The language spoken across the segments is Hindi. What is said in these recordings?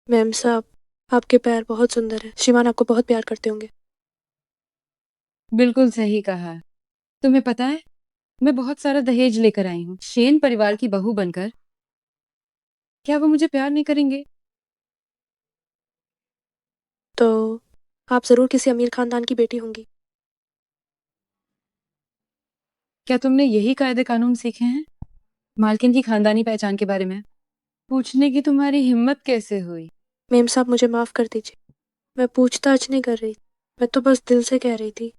मैम साहब, आपके पैर बहुत सुंदर है। श्रीमान आपको बहुत प्यार करते होंगे। बिल्कुल सही कहा। तुम्हें पता है, मैं बहुत सारा दहेज लेकर आई हूँ शेन परिवार की बहू बनकर। क्या वो मुझे प्यार नहीं करेंगे? तो आप जरूर किसी अमीर खानदान की बेटी होंगी। क्या तुमने यही कायदे कानून सीखे हैं मालकिन की खानदानी पहचान के बारे में? पूछने की तुम्हारी हिम्मत कैसे हुई? मैम साहब, मुझे माफ कर दीजिए। मैं पूछताछ नहीं कर रही, मैं तो बस दिल से कह रही थी,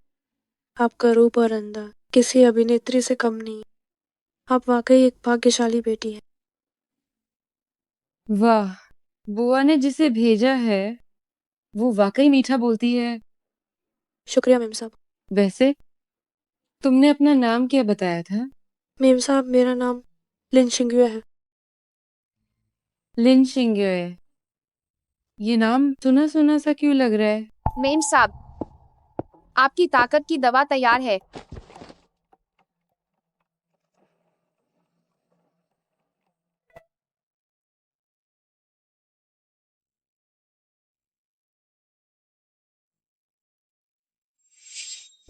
आपका रूप और अंदाज किसी अभिनेत्री से कम नहीं। आप वाकई एक भाग्यशाली बेटी हैं। वाह, बुआ ने जिसे भेजा है वो वाकई मीठा बोलती है। शुक्रिया मैम साहब। वैसे तुमने अपना नाम क्या बताया था? मैम साहब, मेरा नाम लिन शिंगुए है। लिन शिंगे। ये नाम सुना सुना सा क्यों लग रहा है? मेम साहब, आपकी ताकत की दवा तैयार है।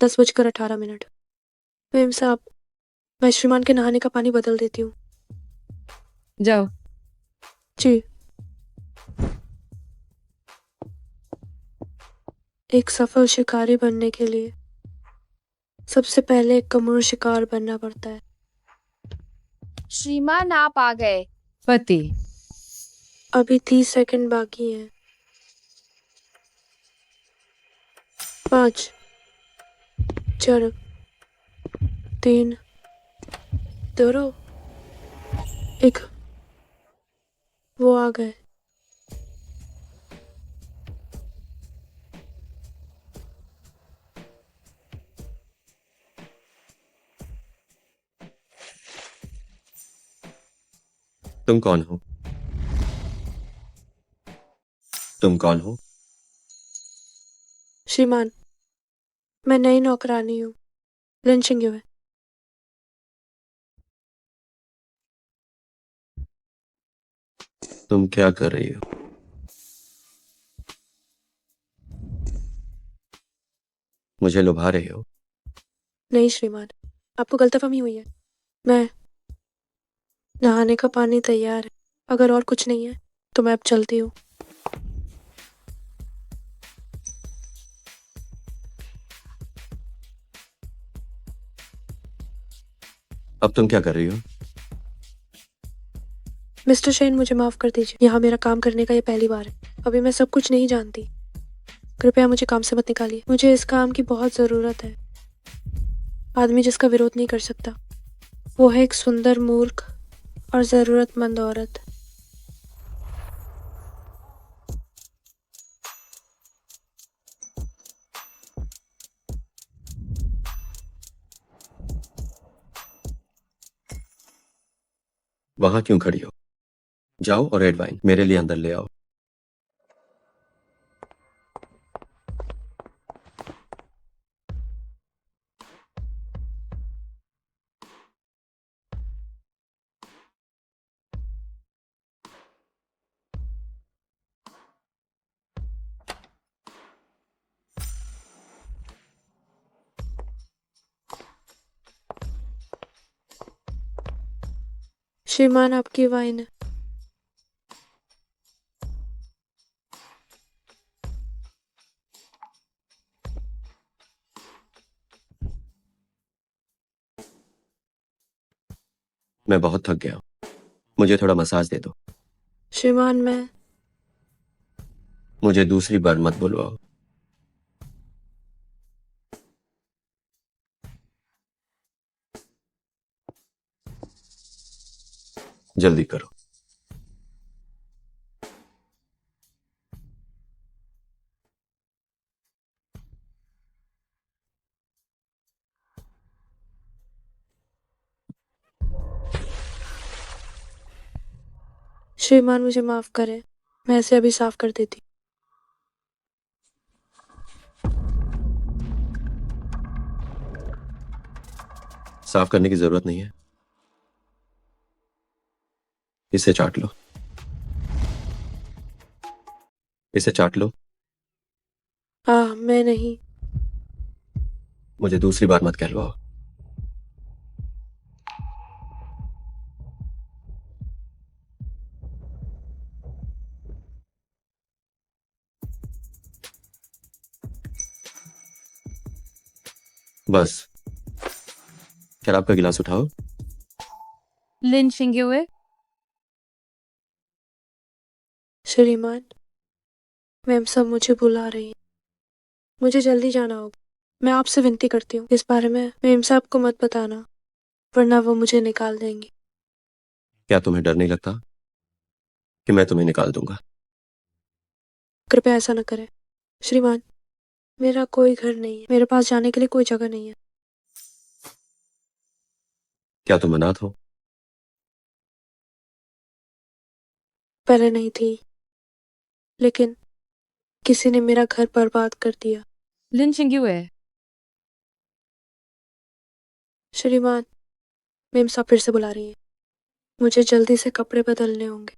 दस बजकर 18 मिनट। मैम साहब, मैं श्रीमान के नहाने का पानी बदल देती हूँ। जाओ। जी। एक सफल शिकारी बनने के लिए सबसे पहले एक कमर शिकार बनना पड़ता है। श्रीमान आप आ गए। पति। अभी 30 सेकंड बाकी हैं। 5, 4, 3, 2, 1। वो आ गए। तुम कौन हो? तुम कौन हो? श्रीमान, मैं नई नौकरानी हूँ, लिन शिंगुए। तुम क्या कर रही हो? मुझे लुभा रही हो? नहीं श्रीमान, आपको गलतफहमी हुई है। मैं नहाने का पानी तैयार है। अगर और कुछ नहीं है तो मैं अब चलती हूँ। अब तुम क्या कर रही हो? मिस्टर शेन, मुझे माफ कर दीजिए। यहाँ मेरा काम करने का ये पहली बार है। अभी मैं सब कुछ नहीं जानती। कृपया मुझे काम से मत निकालिए। मुझे इस काम की बहुत जरूरत है। आदमी जिसका विरोध नहीं कर सकता वो है एक सुंदर मूर्ख और जरूरतमंद औरत। वहां क्यों खड़ी हो? जाओ और रेड वाइन मेरे लिए अंदर ले आओ। श्रीमान, आपकी वाइन है। मैं बहुत थक गया हूं, मुझे थोड़ा मसाज दे दो। श्रीमान, मैं मुझे दूसरी बार मत बुलवाओ। जल्दी करो। श्रीमान, मुझे माफ करें। मैं इसे अभी साफ कर देती। साफ करने की जरूरत नहीं है, इसे चाट लो। इसे चाट लो। मैं नहीं। मुझे दूसरी बार मत कहलवाओ। बस शराब का गिलास उठाओ। लिन शिंग्युए, श्रीमान, मैम सब मुझे बुला रही हैं। मुझे जल्दी जाना होगा। मैं आपसे विनती करती हूँ इस बारे में मैम साहब को मत बताना, वरना वो मुझे निकाल देंगी। क्या तुम्हें डर नहीं लगता कि मैं तुम्हें निकाल दूंगा? कृपया ऐसा न करें श्रीमान। मेरा कोई घर नहीं है, मेरे पास जाने के लिए कोई जगह नहीं है। क्या तुम अनाथ हो? पहले नहीं थी, लेकिन किसी ने मेरा घर बर्बाद कर दिया। लिन शिंग्युए, श्रीमान, मैम साहब फिर से बुला रही हैं। मुझे जल्दी से कपड़े बदलने होंगे।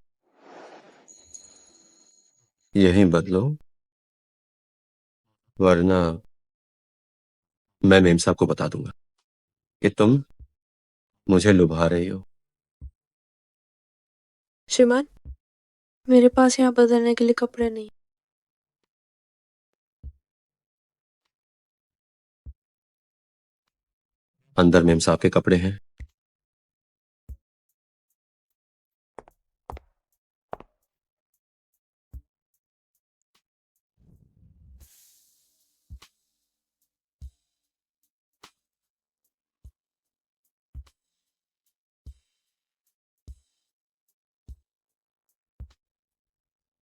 यहीं बदलो, वरना मैं मेम साहब को बता दूंगा कि तुम मुझे लुभा रही हो। श्रीमान, मेरे पास यहाँ बदलने के लिए कपड़े नहीं। अंदर मेम साहब के कपड़े हैं।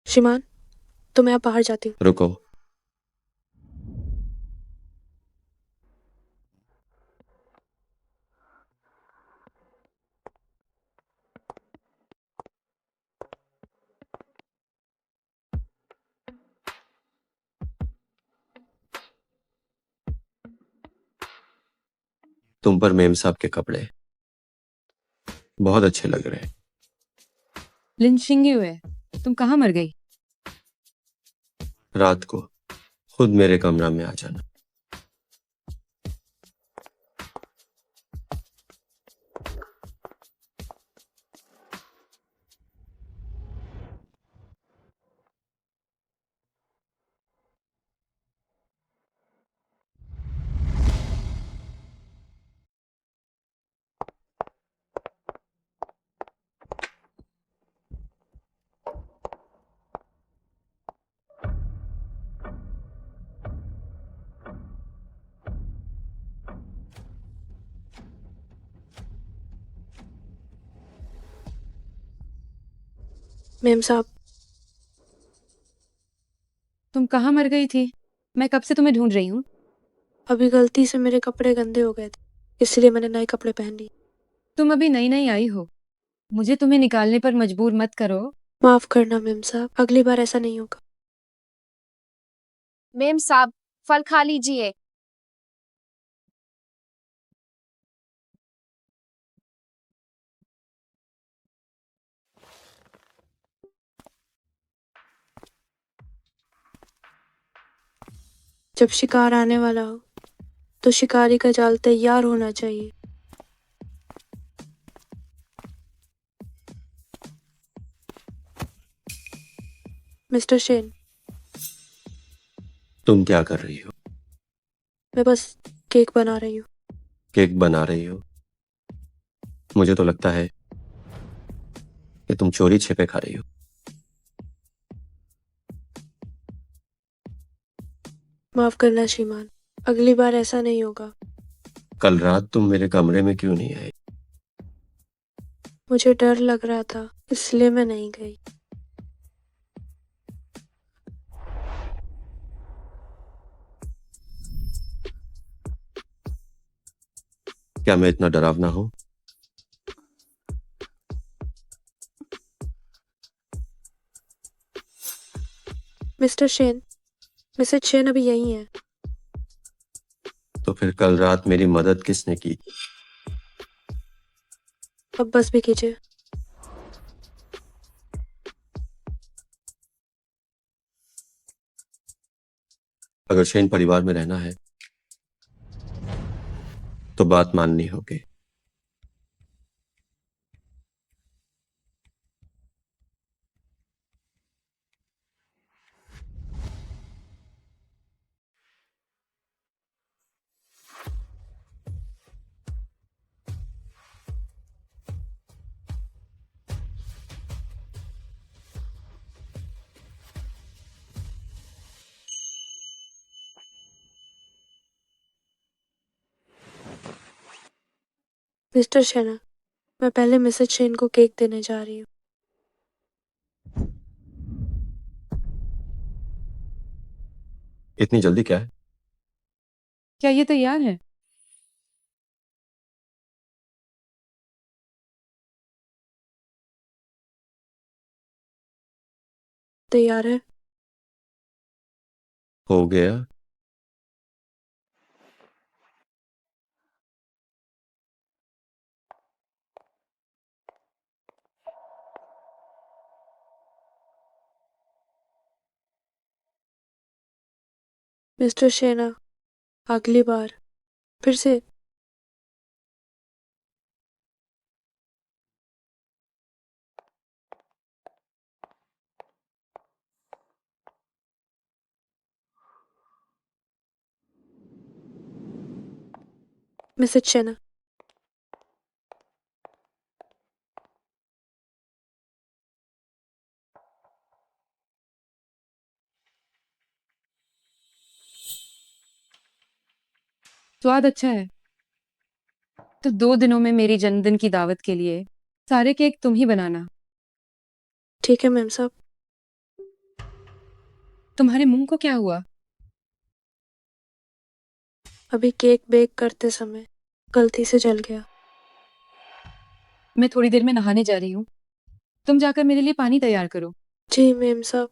श्रीमान, तो मैं अब बाहर जाती हूँ। रुको। तुम पर मेम साहब के कपड़े बहुत अच्छे लग रहे हैं। लिन शिंग्युए, तुम कहाँ मर गई? रात को खुद मेरे कमरा में आ जाना। मैम साहब, तुम कहाँ मर गई थी? मैं कब से तुम्हें ढूंढ रही हूँ। अभी गलती से मेरे कपड़े गंदे हो गए थे, इसलिए मैंने नए कपड़े पहन लिए। तुम अभी नई नई आई हो, मुझे तुम्हें निकालने पर मजबूर मत करो। माफ करना मैम साहब, अगली बार ऐसा नहीं होगा। मेम साहब, फल खा लीजिए। जब शिकार आने वाला हो तो शिकारी का जाल तैयार होना चाहिए। मिस्टर शेन, तुम क्या कर रही हो? मैं बस केक बना रही हूँ। केक बना रही हो? मुझे तो लगता है कि तुम चोरी छिपे खा रही हो। माफ करना श्रीमान, अगली बार ऐसा नहीं होगा। कल रात तुम मेरे कमरे में क्यों नहीं आई? मुझे डर लग रहा था, इसलिए मैं नहीं गई। क्या मैं इतना डरावना हूं? मिस्टर शेन, मिसेज शेन अभी यहीं है। तो फिर कल रात मेरी मदद किसने की? अब बस भी कीजिए। अगर शेन परिवार में रहना है तो बात माननी होगी। मिस्टर शेना, मैं पहले मिसेज शेन को केक देने जा रही हूँ। इतनी जल्दी क्या है? क्या ये तैयार है? तैयार है? हो गया। मिस्टर शेना, अगली बार फिर से। मिसेज शेना, स्वाद अच्छा है। तो 2 दिनों में मेरी जन्मदिन की दावत के लिए सारे केक तुम ही बनाना। ठीक है मैम साहब। तुम्हारे मुंह को क्या हुआ? अभी केक बेक करते समय गलती से जल गया। मैं थोड़ी देर में नहाने जा रही हूँ। तुम जाकर मेरे लिए पानी तैयार करो। जी मैम साहब।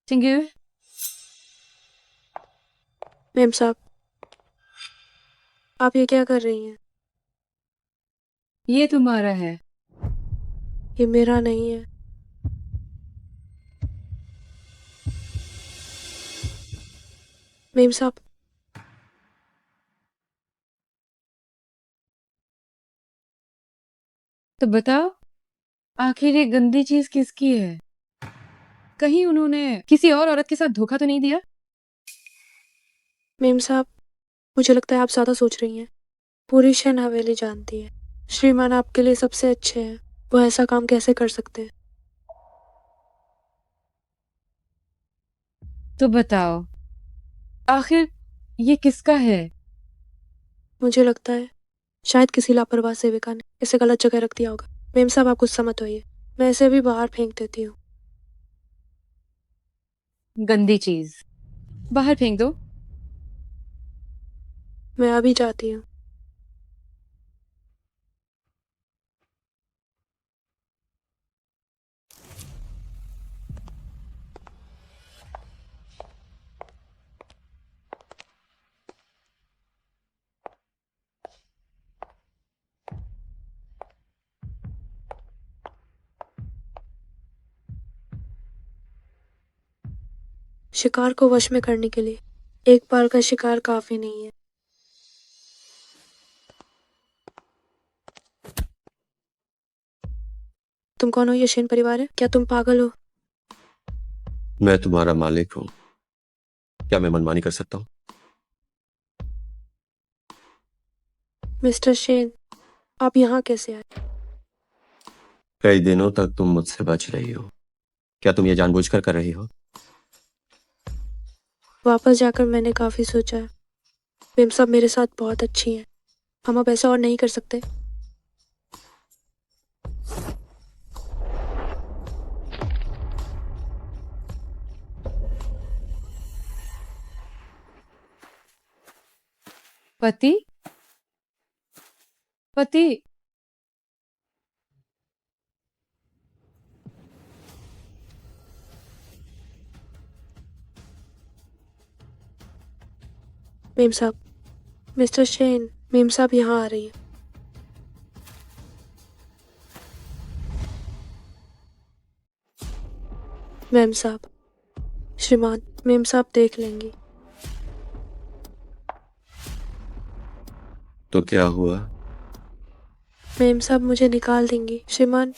चिंगू, मैम साहब, आप ये क्या कर रही हैं? ये तुम्हारा है। ये मेरा नहीं है। मैम साहब, तो बताओ, आखिर ये गंदी चीज किसकी है? कहीं उन्होंने किसी और औरत के साथ धोखा तो नहीं दिया? मैम साहब, मुझे लगता है आप ज्यादा सोच रही हैं। पूरी शन हवेली जानती है श्रीमान आपके लिए सबसे अच्छे हैं। वो ऐसा काम कैसे कर सकते हैं? तो बताओ, आखिर ये किसका है? मुझे लगता है शायद किसी लापरवाह सेविका ने इसे गलत जगह रख दिया होगा। मैम साहब, आप गुस्सा मत होइए। मैं इसे अभी बाहर फेंक देती हूँ। गंदी चीज बाहर फेंक दो। मैं अभी जाती हूँ। शिकार को वश में करने के लिए एक बार का शिकार काफी नहीं है। तुम कौन हो? ये शेन परिवार है? क्या तुम पागल हो? मैं तुम्हारा मालिक हूं। क्या मैं मनमानी कर सकता हूं? मिस्टर शेन, आप यहाँ कैसे आए? कई दिनों तक तुम मुझसे बच रही हो। क्या तुम ये जानबूझकर कर रही हो? वापस जाकर मैंने काफी सोचा है। मैम साहब मेरे साथ बहुत अच्छी हैं। हम अब ऐसा और नहीं कर सकते। पति पति मेम साहब, मिस्टर शेन, मेम साहब यहाँ आ रही है। मेम साहब, श्रीमान, मेम साहब देख लेंगी। तो क्या हुआ? मेम साहब मुझे निकाल देंगी, श्रीमान।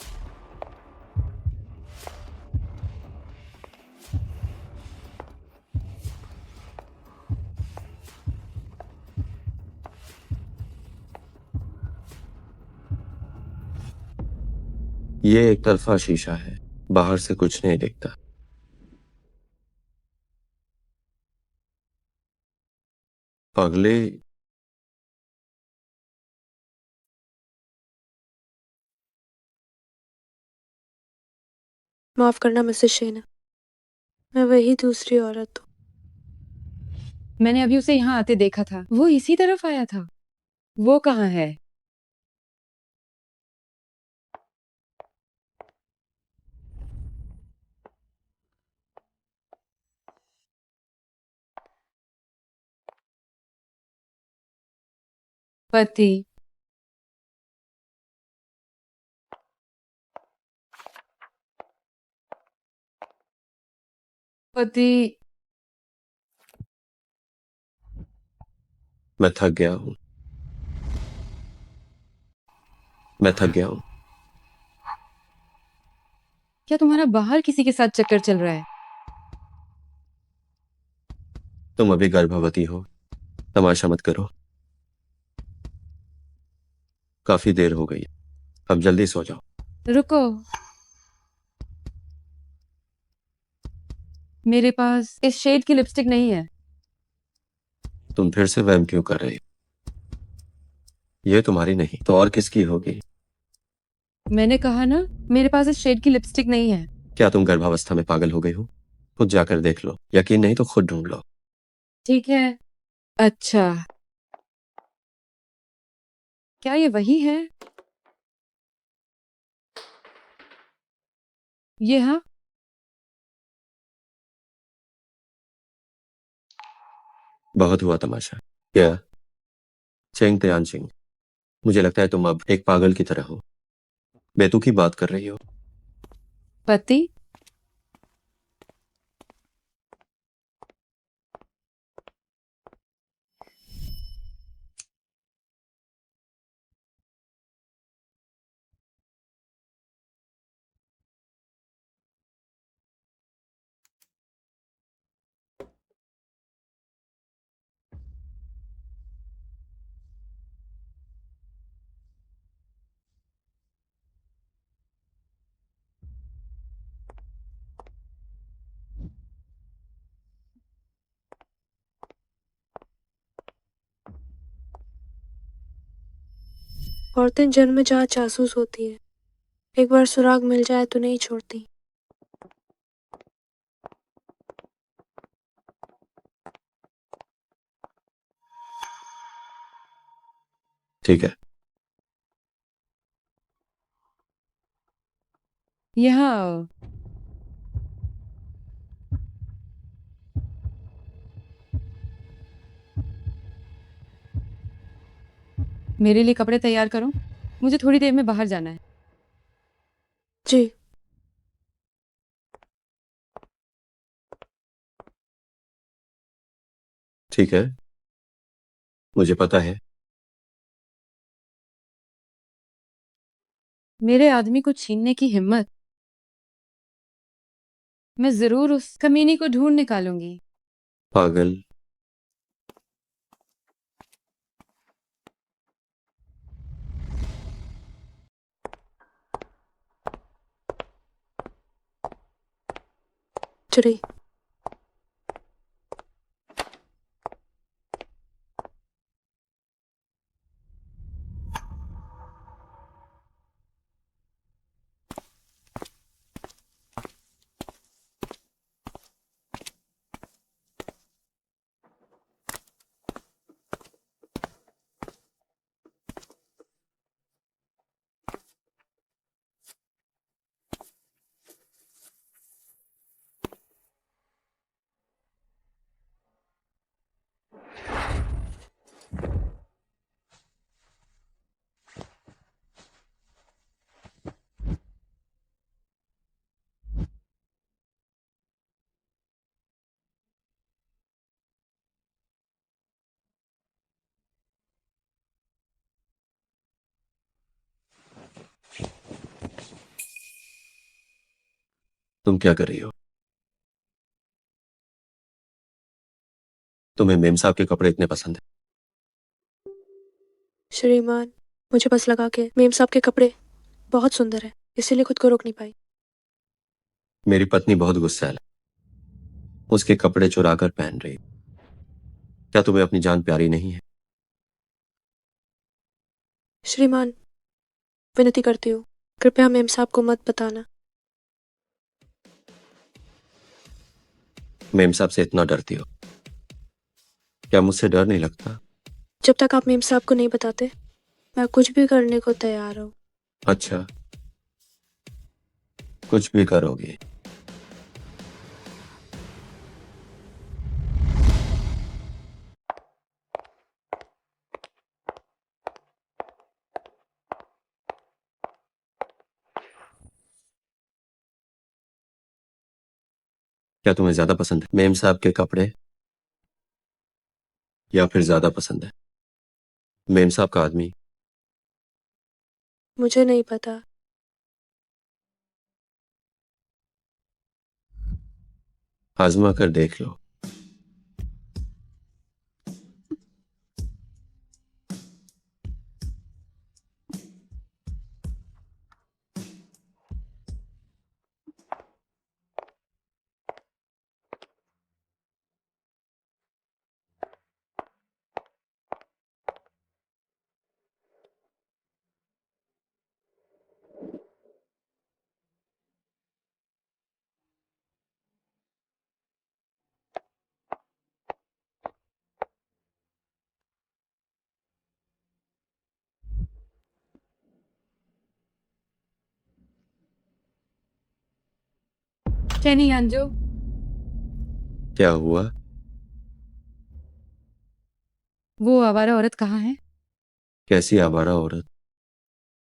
ये एक तरफा शीशा है, बाहर से कुछ नहीं दिखता। पगले, माफ करना मिसेस शेन, मैं वही दूसरी औरत हूँ। मैंने अभी उसे यहाँ आते देखा था, वो इसी तरफ आया था। वो कहाँ है? पति पति मैं थक गया हूं। मैं थक गया हूं। क्या तुम्हारा बाहर किसी के साथ चक्कर चल रहा है? तुम अभी गर्भवती हो, तमाशा मत करो। काफी देर हो गई, अब जल्दी सो जाओ। रुको, मेरे पास इस शेड की लिपस्टिक नहीं है। तुम फिर से वहम क्यों कर रही हो? ये तुम्हारी नहीं तो और किसकी होगी? मैंने कहा ना, मेरे पास इस शेड की लिपस्टिक नहीं है। क्या तुम गर्भावस्था में पागल हो गई हो? खुद जाकर देख लो, यकीन नहीं तो खुद ढूंढ लो। ठीक है। अच्छा, क्या ये वही है? ये हाँ। बहुत हुआ तमाशा। क्या? चेंग त्यान चिंग, मुझे लगता है तुम अब एक पागल की तरह हो, बेतुकी बात कर रही हो। पति औरतें जन्मजात जासूस होती हैं, एक बार सुराग मिल जाए तो नहीं छोड़ती। ठीक है, यहाँ आओ। मेरे लिए कपड़े तैयार करो, मुझे थोड़ी देर में बाहर जाना है। जी। ठीक है, मुझे पता है। मेरे आदमी को छीनने की हिम्मत, मैं जरूर उस कमीनी को ढूंढ निकालूंगी। पागल। चुड़ी। तुम क्या कर रही हो? तुम्हें मेम साहब के कपड़े इतने पसंद है? श्रीमान, मुझे बस लगा कि मेम साहब के कपड़े बहुत सुंदर है, इसीलिए खुद को रोक नहीं पाई। मेरी पत्नी बहुत गुस्सैल है, उसके कपड़े चुरा कर पहन रही। क्या तुम्हें अपनी जान प्यारी नहीं है? श्रीमान, विनती करती हूँ, कृपया मेम साहब को मत बताना। मेम साहब से इतना डरती हो? क्या मुझसे डर नहीं लगता? जब तक आप मेम साहब को नहीं बताते, मैं कुछ भी करने को तैयार हूँ। अच्छा, कुछ भी करोगी? क्या तुम्हें ज्यादा पसंद है मेम साहब के कपड़े, या फिर ज्यादा पसंद है मेम साहब का आदमी? मुझे नहीं पता। आजमा कर देख लो। चैनी अंजू, क्या हुआ? वो आवारा औरत कहाँ है? कैसी आवारा औरत?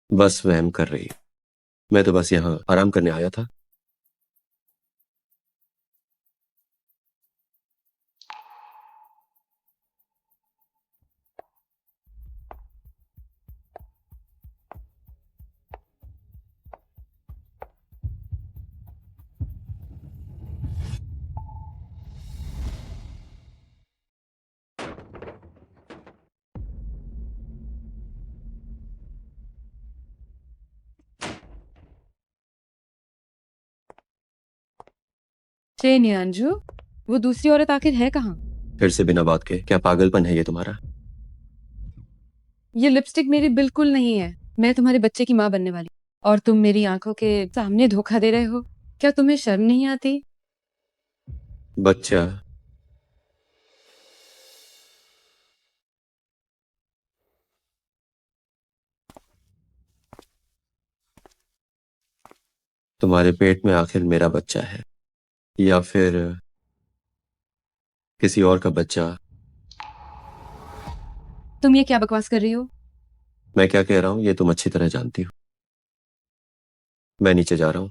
बस वहम कर रही। मैं तो बस यहाँ आराम करने आया था। चैनी अंजू, वो दूसरी औरत आखिर है कहाँ? फिर से बिना बात के, क्या पागलपन है ये तुम्हारा? ये लिपस्टिक मेरी बिल्कुल नहीं है। मैं तुम्हारे बच्चे की माँ बनने वाली, और तुम मेरी आंखों के सामने धोखा दे रहे हो। क्या तुम्हें शर्म नहीं आती? बच्चा? तुम्हारे पेट में आखिर मेरा बच्चा है, या फिर किसी और का बच्चा? तुम ये क्या बकवास कर रही हो? मैं क्या कह रहा हूं ये तुम अच्छी तरह जानती हो। मैं नीचे जा रहा हूं।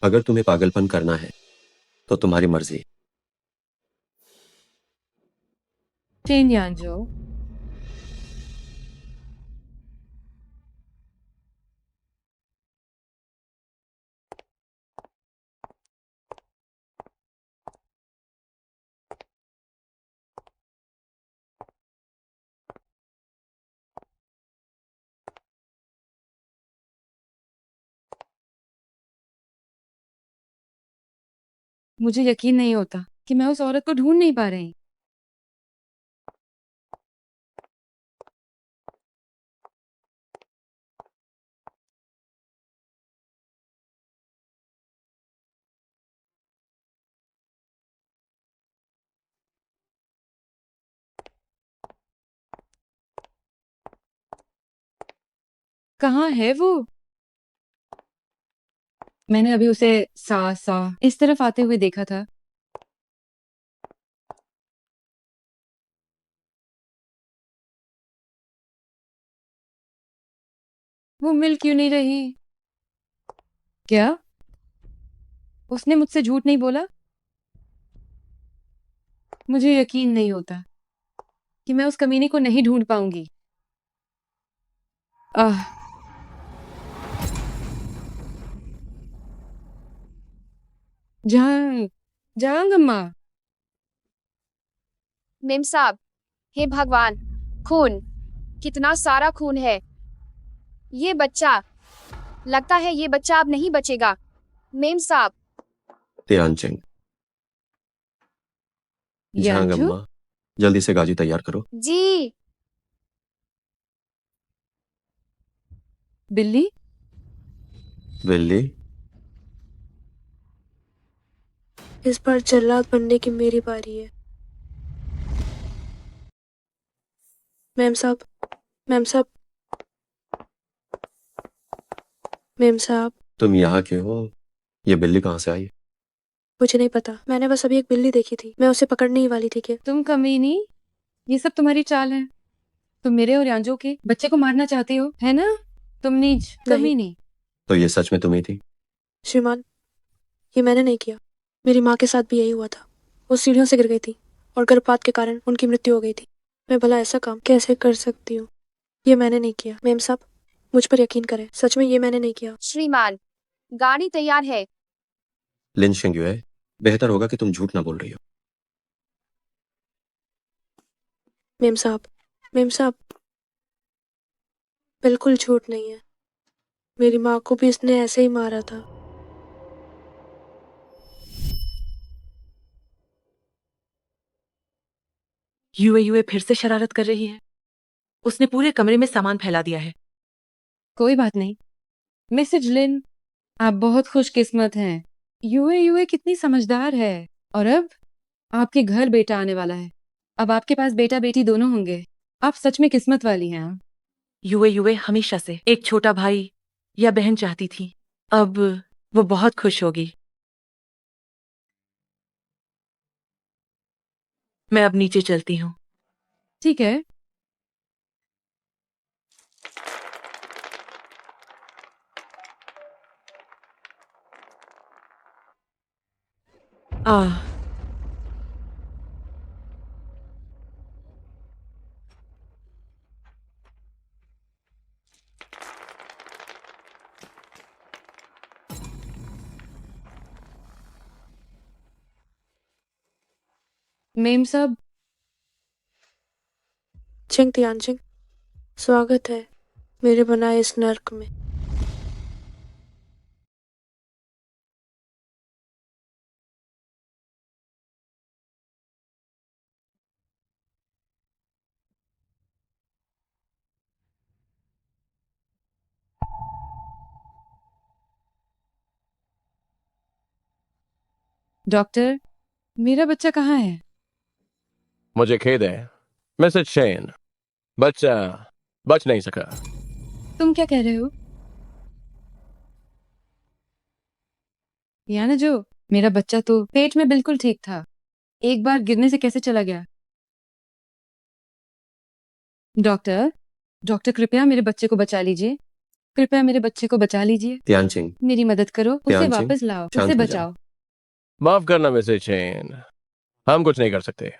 अगर तुम्हें पागलपन करना है तो तुम्हारी मर्जी। चैनी अंजू, मुझे यकीन नहीं होता कि मैं उस औरत को ढूंढ नहीं पा रही। कहाँ है वो? मैंने अभी उसे सा सा इस तरफ आते हुए देखा था। वो मिल क्यों नहीं रही? क्या उसने मुझसे झूठ नहीं बोला? मुझे यकीन नहीं होता कि मैं उस कमीने को नहीं ढूंढ पाऊंगी। आह, जहां जहां अम्मा। मेम साहब, हे भगवान, खून, कितना सारा खून है। ये बच्चा, लगता है ये बच्चा अब नहीं बचेगा। मेम साहब, त्यानचिंग, झांग यांचू। अम्मा, जल्दी से गाजी तैयार करो। जी। बिल्ली। बिल्ली, इस बार जल्लाद बनने की मेरी बारी है। मैम साहब, मैम साहब, मैम साहब, तुम यहाँ क्यों हो? ये बिल्ली कहाँ से आई? मुझे नहीं पता। मैंने बस अभी एक बिल्ली देखी थी, मैं उसे पकड़ने ही वाली थी कि तुम कमीनी, ये सब तुम्हारी चाल है। तुम मेरे और यांजो के बच्चे को मारना चाहते हो, है ना? तुम नीच नहीं। कमीनी। तो ये सच में तुम ही थी? श्रीमान, ये मैंने नहीं किया। मेरी माँ के साथ भी यही हुआ था। वो सीढ़ियों से गिर गई थी और गर्भपात के कारण उनकी मृत्यु हो गई थी। मैं भला ऐसा काम कैसे कर सकती हूँ? ये मैंने नहीं किया। मैम साहब, मुझ पर यकीन करें, सच में ये मैंने नहीं किया। श्रीमान, गाड़ी तैयार है। लिन शिंगयुए, बेहतर होगा कि तुम झूठ ना बोल रही हो। मेम साहब, मेम साहब, बिल्कुल झूठ नहीं है। मेरी माँ को भी इसने ऐसे ही मारा था। युए युए फिर से शरारत कर रही है। उसने पूरे कमरे में सामान फैला दिया है। कोई बात नहीं मिसेज लिन, आप बहुत खुशकिस्मत हैं। यूए यूए कितनी समझदार है। और अब आपके घर बेटा आने वाला है। अब आपके पास बेटा बेटी दोनों होंगे। आप सच में किस्मत वाली हैं। युए युए हमेशा से एक छोटा भाई या बहन चाहती थी। अब वो बहुत खुश होगी। मैं अब नीचे चलती हूँ। ठीक है। आह, मेम साहब, चिंग तियानचिंग, स्वागत है मेरे बनाए इस नर्क में। डॉक्टर, मेरा बच्चा कहाँ है? मुझे खेद है मिसेज शेन, बच्चा बच नहीं सका। तुम क्या कह रहे हो? या ना जो, मेरा बच्चा तो पेट में बिल्कुल ठीक था। एक बार गिरने से कैसे चला गया? डॉक्टर, डॉक्टर कृपया मेरे बच्चे को बचा लीजिए। कृपया मेरे बच्चे को बचा लीजिए। त्यानचिंग, मेरी मदद करो, उसे त्यानचिंग, वापस लाओ, शांत उसे हो जाओ। बचाओ। माफ करना मिसेज शेन, हम कुछ नहीं कर सकते।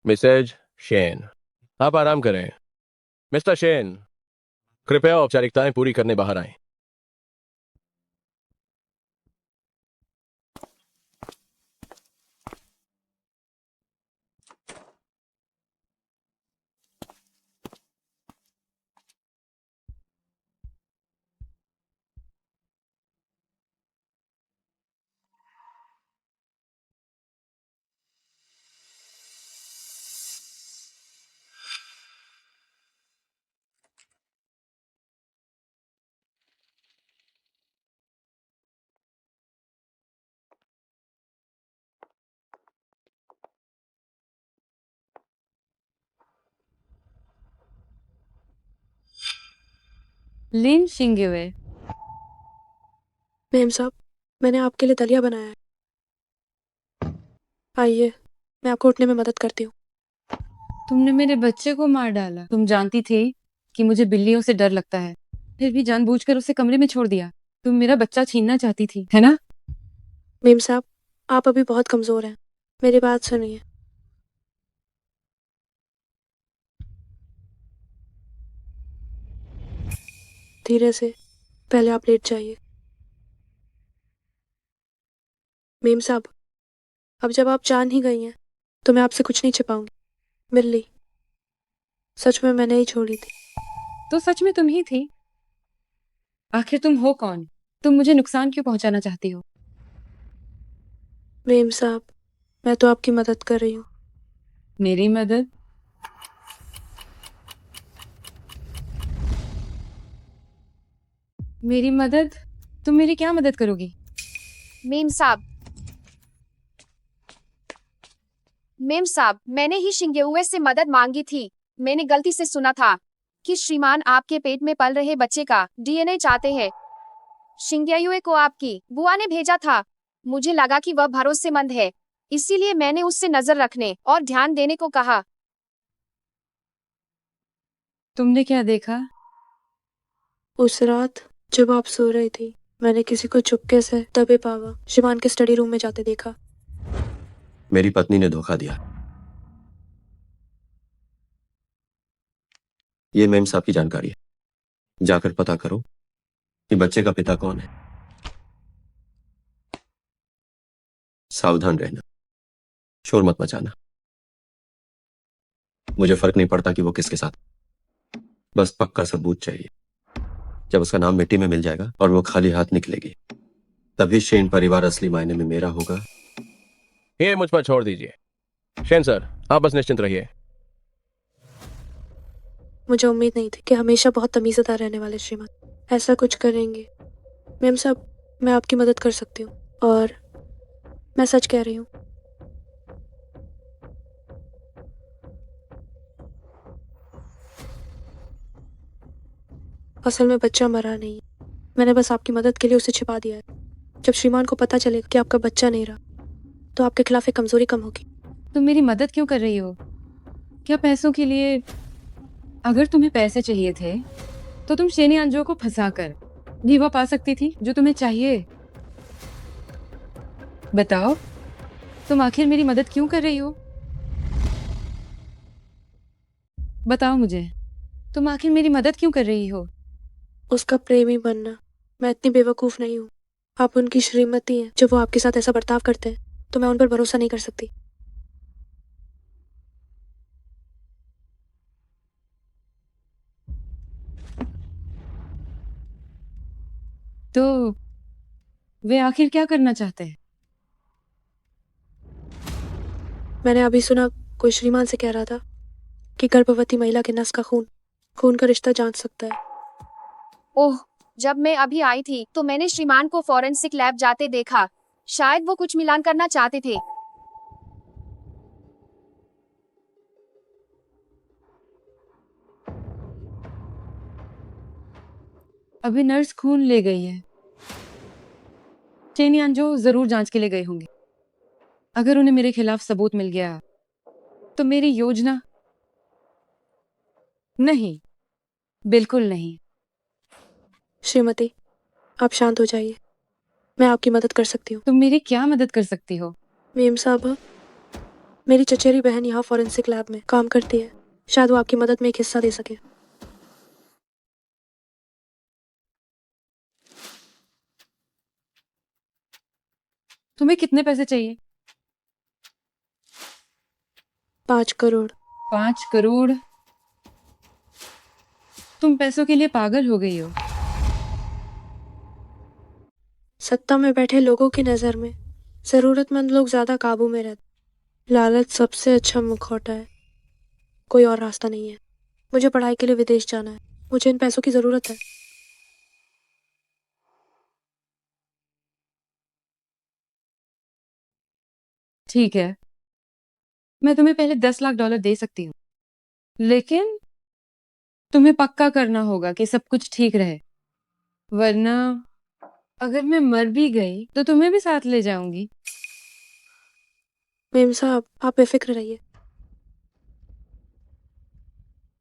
मिसेज शेन, आप आराम करें। मिस्टर शेन, कृपया औपचारिकताएं पूरी करने बाहर आएं। लिन शिंगवे, मेम साहब, मैंने आपके लिए दलिया बनाया है। आइए, मैं आपको उठने में मदद करती हूँ। तुमने मेरे बच्चे को मार डाला। तुम जानती थी कि मुझे बिल्लियों से डर लगता है, फिर भी जानबूझकर उसे कमरे में छोड़ दिया। तुम मेरा बच्चा छीनना चाहती थी, है ना? मेम साहब, आप अभी बहुत कमजोर हैं। मेरी बात सुनिए। धीरे से, पहले आप लेट जाइए। मेम साहब, अब जब आप जान ही गई हैं तो मैं आपसे कुछ नहीं छिपाऊंगी। बिल्ली, सच में मैंने ही छोड़ी थी। तो सच में तुम ही थी? आखिर तुम हो कौन? तुम मुझे नुकसान क्यों पहुंचाना चाहती हो? मेम साहब, मैं तो आपकी मदद कर रही हूँ। मेरी मदद? मेरी मदद? तुम मेरी क्या मदद करोगी? मेम साहब, मेम साहब, मैंने ही शिंगेउए से मदद मांगी थी। मैंने गलती से सुना था कि श्रीमान आपके पेट में पल रहे बच्चे का डीएनए चाहते हैं। शिंगेउए को आपकी बुआ ने भेजा था। मुझे लगा कि वह भरोसेमंद है, इसीलिए मैंने उससे नजर रखने और ध्यान देने को कहा। तुमने क्या देखा? उस रात जब आप सो रही थी, मैंने किसी को चुपके से दबे पावा शिवान के स्टडी रूम में जाते देखा। मेरी पत्नी ने धोखा दिया। ये मेम साहब की जानकारी है। जाकर पता करो कि बच्चे का पिता कौन है। सावधान रहना, शोर मत मचाना। मुझे फर्क नहीं पड़ता कि वो किसके साथ, बस पक्का सबूत चाहिए। जब उसका नाम मिट्टी में मिल जाएगा और वो खाली हाथ निकलेगी, तभी शेन परिवार असली मायने में मेरा होगा। ये मुझ पर छोड़ दीजिए। शेन सर, आप बस निश्चिंत रहिए। मुझे उम्मीद नहीं थी कि हमेशा बहुत तमीज़दार रहने वाले श्रीमान ऐसा कुछ करेंगे। मेम साहब, मैं आपकी मदद कर सकती हूँ और मैं सच कह रही हूँ। असल में बच्चा मरा नहीं है। मैंने बस आपकी मदद के लिए उसे छिपा दिया है। जब श्रीमान को पता चलेगा कि आपका बच्चा नहीं रहा, तो आपके खिलाफ एक कमजोरी कम होगी। तुम मेरी मदद क्यों कर रही हो? क्या पैसों के लिए? अगर तुम्हें पैसे चाहिए थे तो तुम शेनी अंजो को फंसाकर भी वो पा सकती थी जो तुम्हें चाहिए। बताओ, तुम आखिर मेरी मदद क्यों कर रही हो? बताओ मुझे, तुम आखिर मेरी मदद क्यों कर रही हो? उसका प्रेमी बनना। मैं इतनी बेवकूफ़ नहीं हूँ। आप उनकी श्रीमती हैं। जब वो आपके साथ ऐसा बर्ताव करते हैं तो मैं उन पर भरोसा नहीं कर सकती। तो वे आखिर क्या करना चाहते हैं? मैंने अभी सुना कोई श्रीमान से कह रहा था कि गर्भवती महिला के नस का खून खून का रिश्ता जांच सकता है। ओह, जब मैं अभी आई थी तो मैंने श्रीमान को फॉरेंसिक लैब जाते देखा। शायद वो कुछ मिलान करना चाहते थे। अभी नर्स खून ले गई है। चेनी अंजो जरूर जांच के लिए गए होंगे। अगर उन्हें मेरे खिलाफ सबूत मिल गया तो मेरी योजना नहीं, बिल्कुल नहीं। श्रीमती, आप शांत हो जाइए। मैं आपकी मदद कर सकती हूँ। तुम मेरी क्या मदद कर सकती हो? मेम साहब, मेरी चचेरी बहन यहाँ फॉरेंसिक लैब में काम करती है। शायद वो आपकी मदद में एक हिस्सा दे सके। तुम्हें कितने पैसे चाहिए? 5 करोड़। 5 करोड़? तुम पैसों के लिए पागल हो गई हो। सत्ता में बैठे लोगों की नज़र में ज़रूरतमंद लोग ज़्यादा काबू में रहते। लालच सबसे अच्छा मुखौटा है। कोई और रास्ता नहीं है। मुझे पढ़ाई के लिए विदेश जाना है। मुझे इन पैसों की ज़रूरत है। ठीक है, मैं तुम्हें पहले 10 लाख डॉलर दे सकती हूँ, लेकिन तुम्हें पक्का करना होगा कि सब कुछ ठीक रहे, वरना अगर मैं मर भी गई तो तुम्हें भी साथ ले जाऊंगी। मेम साहब, आप बेफिक्र रहिए।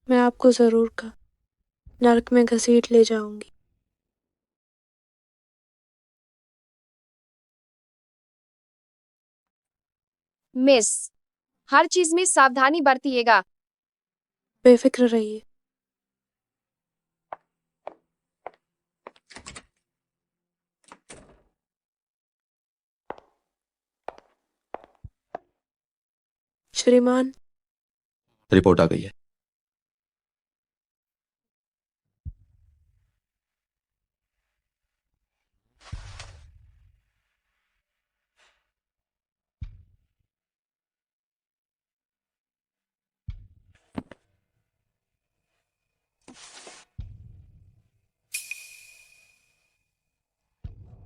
मैं आपको ज़रूर का नरक में घसीट ले जाऊंगी। मिस, हर चीज में सावधानी बरतिएगा। बेफिक्र रहिए। श्रीमान, रिपोर्ट आ गई है।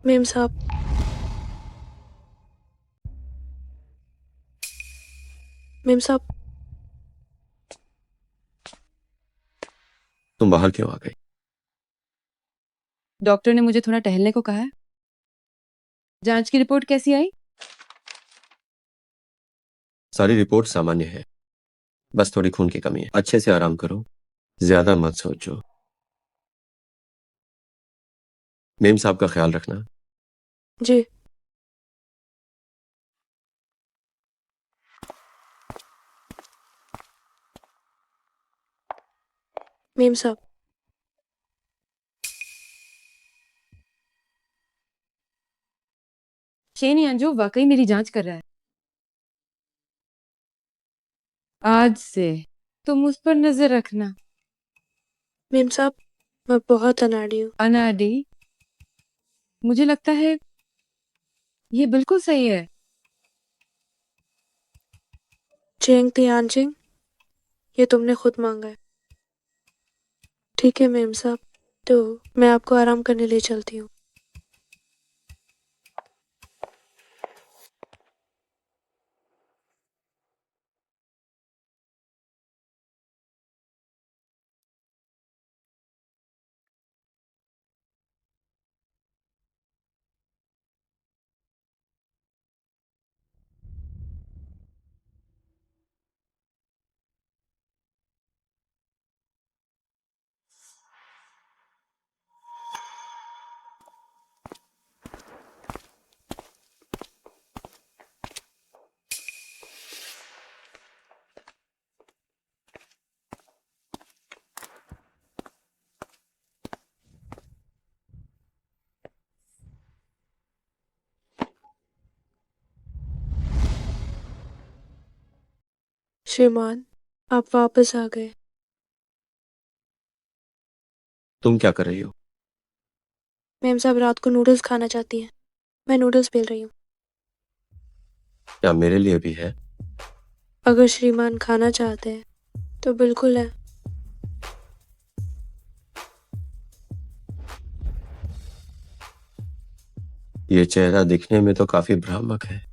मेम साहब, मेम साहब, तुम बाहर क्यों आ गई? डॉक्टर ने मुझे थोड़ा टहलने को कहा है। जांच की रिपोर्ट कैसी आई? सारी रिपोर्ट सामान्य है, बस थोड़ी खून की कमी है। अच्छे से आराम करो, ज्यादा मत सोचो। मेम साहब का ख्याल रखना। जी। मेम साहब, शेन यांजू वाकई मेरी जांच कर रहा है। आज से तुम उस पर नजर रखना। मेम साहब, मैं बहुत अनाड़ी हूँ। अनाडी? मुझे लगता है ये बिल्कुल सही है। चेंग तियानचिंग, ये तुमने खुद मांगा है। ठीक है मेम साहब, तो मैं आपको आराम करने ले चलती हूँ। श्रीमान, आप वापस आ गए। तुम क्या कर रही हो? मेम साहब रात को नूडल्स खाना चाहती हैं। मैं नूडल्स बेल रही हूँ। क्या मेरे लिए भी है? अगर श्रीमान खाना चाहते हैं तो बिल्कुल है। ये चेहरा दिखने में तो काफी भ्रामक है,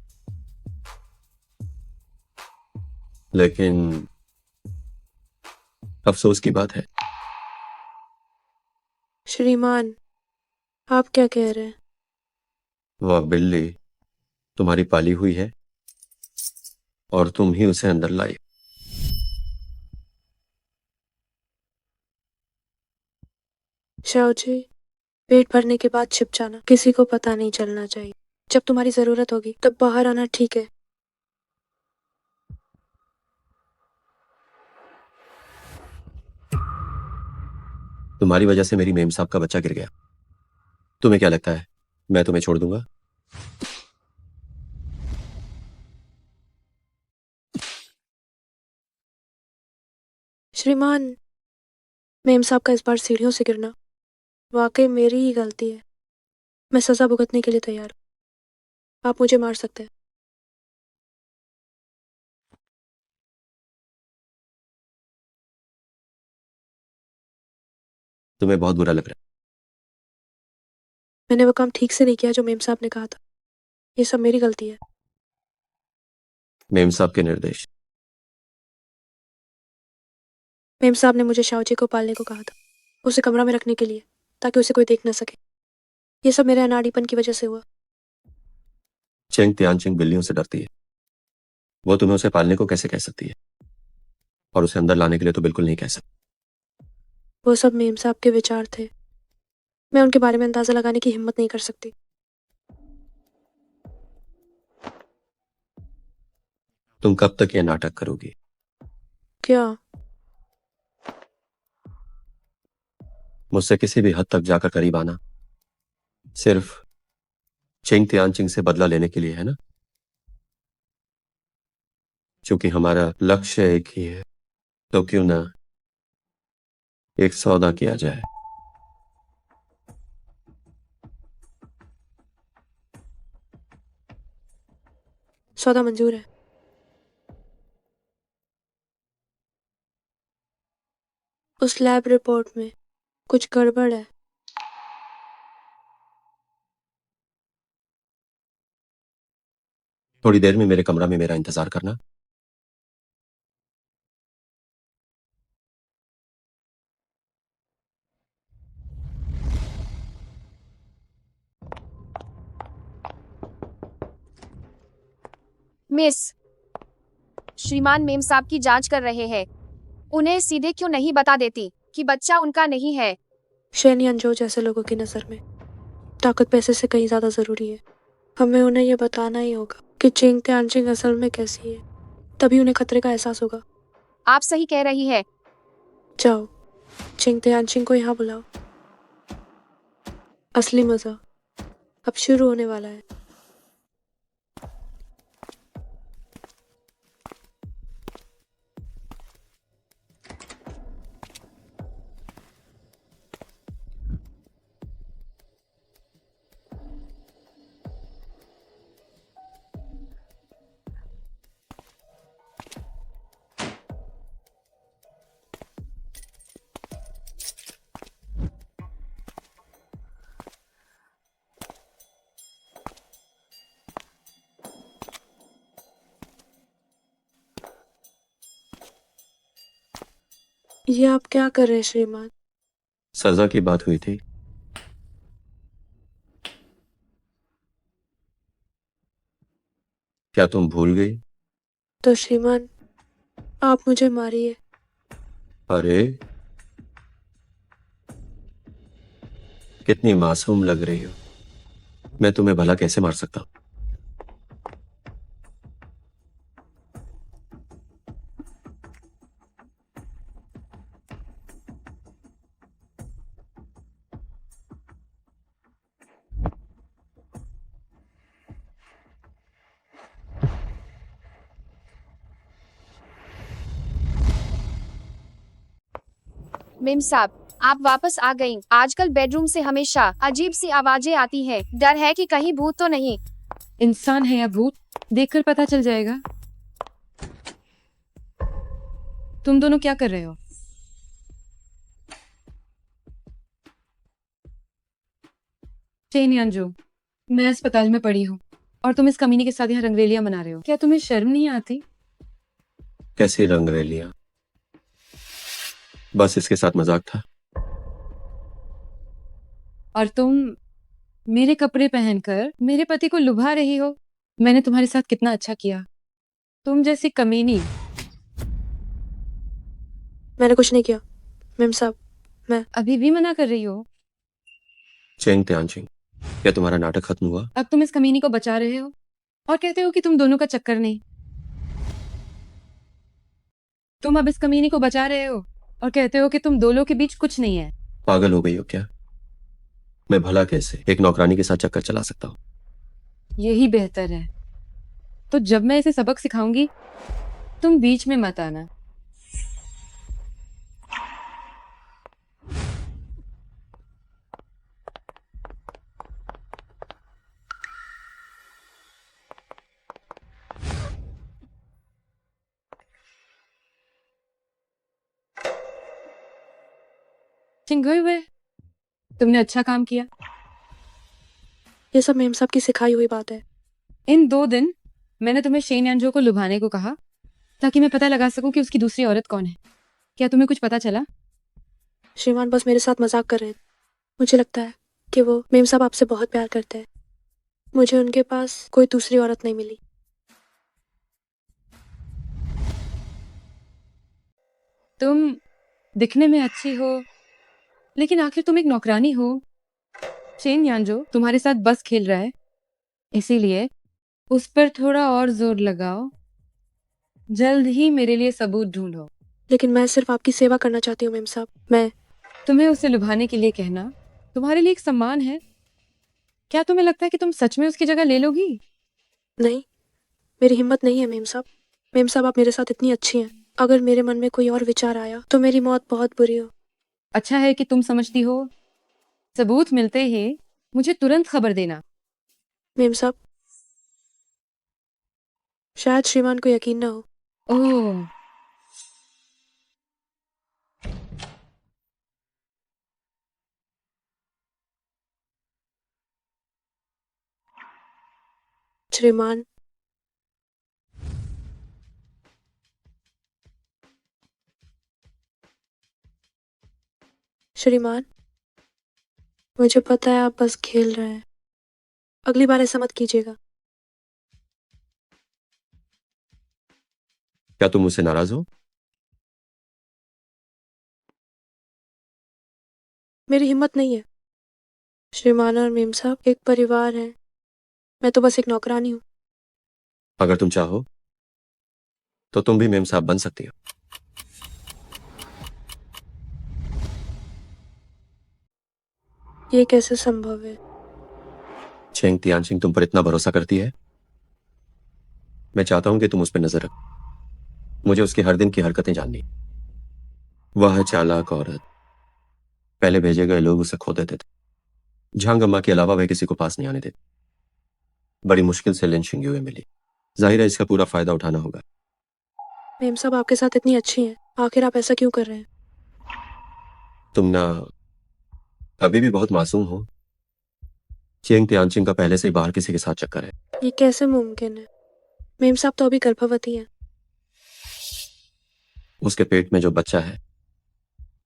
लेकिन अफसोस की बात है। श्रीमान, आप क्या कह रहे हैं? वह बिल्ली तुम्हारी पाली हुई है और तुम ही उसे अंदर लाई। शाओ जी, पेट भरने के बाद छिप जाना किसी को पता नहीं चलना चाहिए। जब तुम्हारी जरूरत होगी तब बाहर आना, ठीक है? तुम्हारी वजह से मेरी मेम साहब का बच्चा गिर गया। तुम्हें क्या लगता है मैं तुम्हें छोड़ दूंगा? श्रीमान, मेम साहब का इस बार सीढ़ियों से गिरना वाकई मेरी ही गलती है। मैं सजा भुगतने के लिए तैयार हूँ। आप मुझे मार सकते हैं। तुम्हें बहुत बुरा लग रहा मैंने वो काम ठीक से नहीं किया जो मेम साहब ने कहा था। ये सब मेरी गलती है। है। मेम साहब के निर्देश। मेम साहब ने मुझे शाओ जी को पालने को कहा था, उसे कमरा में रखने के लिए, ताकि उसे कोई देख न सके। ये सब मेरे अनाड़ीपन की वजह से हुआ। चेंग तियानचिंग बिल्लियों से डरती है। वो तुम्हें उसे पालने को कैसे कह सकती है? और उसे अंदर लाने के लिए तो बिल्कुल नहीं कह सकती। वो सब मेम साहब के विचार थे। मैं उनके बारे में अंदाजा लगाने की हिम्मत नहीं कर सकती। तुम कब तक ये नाटक करोगी? क्या? मुझसे किसी भी हद तक जाकर करीब आना सिर्फ चेंग तियानचिंग से बदला लेने के लिए है ना? क्योंकि हमारा लक्ष्य एक ही है, तो क्यों ना एक सौदा किया जाए। सौदा मंजूर है। उस लैब रिपोर्ट में कुछ गड़बड़ है। थोड़ी देर में मेरे कमरा में मेरा इंतजार करना। मिस, श्रीमान मेम साहब की जांच कर रहे हैं। उन्हें सीधे क्यों नहीं बता देती कि बच्चा उनका नहीं है? शेन यंजो जैसे लोगों की नज़र में ताकत पैसे से कहीं ज़्यादा ज़रूरी है। हमें उन्हें यह बताना ही होगा कि चिंग त्यानचिंग असल में कैसी है, तभी उन्हें खतरे का एहसास होगा। आप सही कह रही है। जाओ, चिंग त्यानचिंग को यहाँ बुलाओ। असली मज़ा अब शुरू होने वाला है। ये आप क्या कर रहे हैं श्रीमान? सजा की बात हुई थी। क्या तुम भूल गई? तो श्रीमान, आप मुझे मारिए। अरे, कितनी मासूम लग रही हो। मैं तुम्हें भला कैसे मार सकता हूं? मेम साहब, आप वापस आ गईं। आजकल बेडरूम से हमेशा अजीब सी आवाजें आती है। डर है कि कहीं भूत तो नहीं? इंसान है या भूत, देखकर पता चल जाएगा। तुम दोनों क्या कर रहे हो? चेन यांजू, मैं अस्पताल में पड़ी हूँ और तुम इस कमीने के साथ यहाँ रंगरेलियां मना रहे हो। क्या तुम्हें शर्म नहीं आती? कैसी रंगरेलियां? बस इसके साथ मजाक था। और तुम मेरे कपड़े पहनकर मेरे पति को लुभा रही हो। मैंने तुम्हारे साथ कितना अच्छा किया। तुम जैसी कमीनी। मैंने कुछ नहीं किया मेम साहब। मैं अभी भी मना कर रही हो? चेंग त्यानचिंग, क्या तुम्हारा नाटक खत्म हुआ? अब तुम इस कमीनी को बचा रहे हो और कहते हो कि तुम दोनों का चक्कर नहीं। तुम अब इस कमीनी को बचा रहे हो और कहते हो कि तुम दोनों के बीच कुछ नहीं है। पागल हो गई हो क्या? मैं भला कैसे एक नौकरानी के साथ चक्कर चला सकता हूँ? यही बेहतर है। तो जब मैं इसे सबक सिखाऊंगी, तुम बीच में मत आना। चिंगोई हुए, तुमने अच्छा काम किया। ये सब मेम साहब की सिखाई हुई बात है। इन 2 दिन मैंने तुम्हें शेन यांजो को लुभाने को कहा ताकि मैं पता लगा सकूं कि उसकी दूसरी औरत कौन है। क्या तुम्हें कुछ पता चला? श्रीमान बस मेरे साथ मजाक कर रहे थे। मुझे लगता है कि वो मेम साहब आपसे बहुत प्यार करते हैं। मुझे उनके पास कोई दूसरी औरत नहीं मिली। तुम दिखने में अच्छी हो, लेकिन आखिर तुम एक नौकरानी हो। शेन यांजो तुम्हारे साथ बस खेल रहा है, इसीलिए उस पर थोड़ा और जोर लगाओ। जल्द ही मेरे लिए सबूत ढूंढो। लेकिन मैं सिर्फ आपकी सेवा करना चाहती हूँ मेम साहब। मैं तुम्हें उसे लुभाने के लिए कहना तुम्हारे लिए एक सम्मान है। क्या तुम्हें लगता है कि तुम सच में उसकी जगह ले लोगी? नहीं, मेरी हिम्मत नहीं है मेम साहब। मेम साहब, आप मेरे साथ इतनी अच्छी हैं। अगर मेरे मन में कोई और विचार आया तो मेरी मौत बहुत बुरी हो। अच्छा है कि तुम समझती हो। सबूत मिलते ही मुझे तुरंत खबर देना। मेम साहब, शायद श्रीमान को यकीन ना हो। ओह, श्रीमान, श्रीमान, मुझे पता है आप बस खेल रहे हैं। अगली बार ऐसा मत कीजिएगा। क्या तुम मुझसे नाराज हो? मेरी हिम्मत नहीं है। श्रीमान और मेम साहब एक परिवार है। मैं तो बस एक नौकरानी हूँ। अगर तुम चाहो तो तुम भी मेम साहब बन सकती हो। ये कैसे संभव है? चेंग तियानचिंग तुम पर इतना भरोसा करती है। मैं चाहता हूं कि तुम उस पर नजर रखो। मुझे उसके हर दिन की हरकतें जाननी। वह है चालाक औरत। पहले भेजे गए लोग उसे खो देते थे। झांग अम्मा के अलावा वह किसी को पास नहीं आने देती। बड़ी मुश्किल से लिन शिंग्युए मिली। जाहिर है इसका पूरा फायदा उठाना होगा। मेम साहब आपके साथ इतनी अच्छी हैं, आखिर आप ऐसा क्यों कर रहे हैं? तुम ना अभी भी बहुत मासूम हो। चेंग तियानचिंग का पहले से ही बाहर किसी के साथ चक्कर है। ये कैसे मुमकिन है? मेम साहब तो अभी गर्भवती हैं। उसके पेट में जो बच्चा है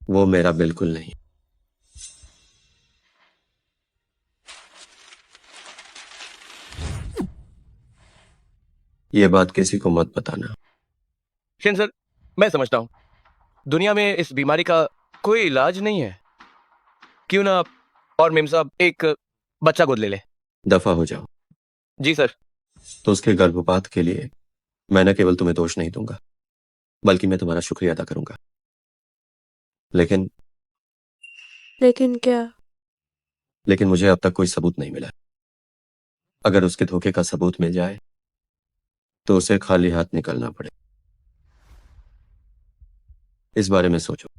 वो मेरा बिल्कुल नहीं। ये बात किसी को मत बताना। शेन सर, मैं समझता हूँ दुनिया में इस बीमारी का कोई इलाज नहीं है। क्यों ना आप और मेम साहब एक बच्चा गोद ले ले। दफा हो जाओ। जी सर। तो उसके गर्भपात के लिए मैं न केवल तुम्हें दोष नहीं दूंगा बल्कि मैं तुम्हारा शुक्रिया अदा करूंगा। लेकिन लेकिन क्या? लेकिन मुझे अब तक कोई सबूत नहीं मिला। अगर उसके धोखे का सबूत मिल जाए तो उसे खाली हाथ निकलना पड़े। इस बारे में सोचो।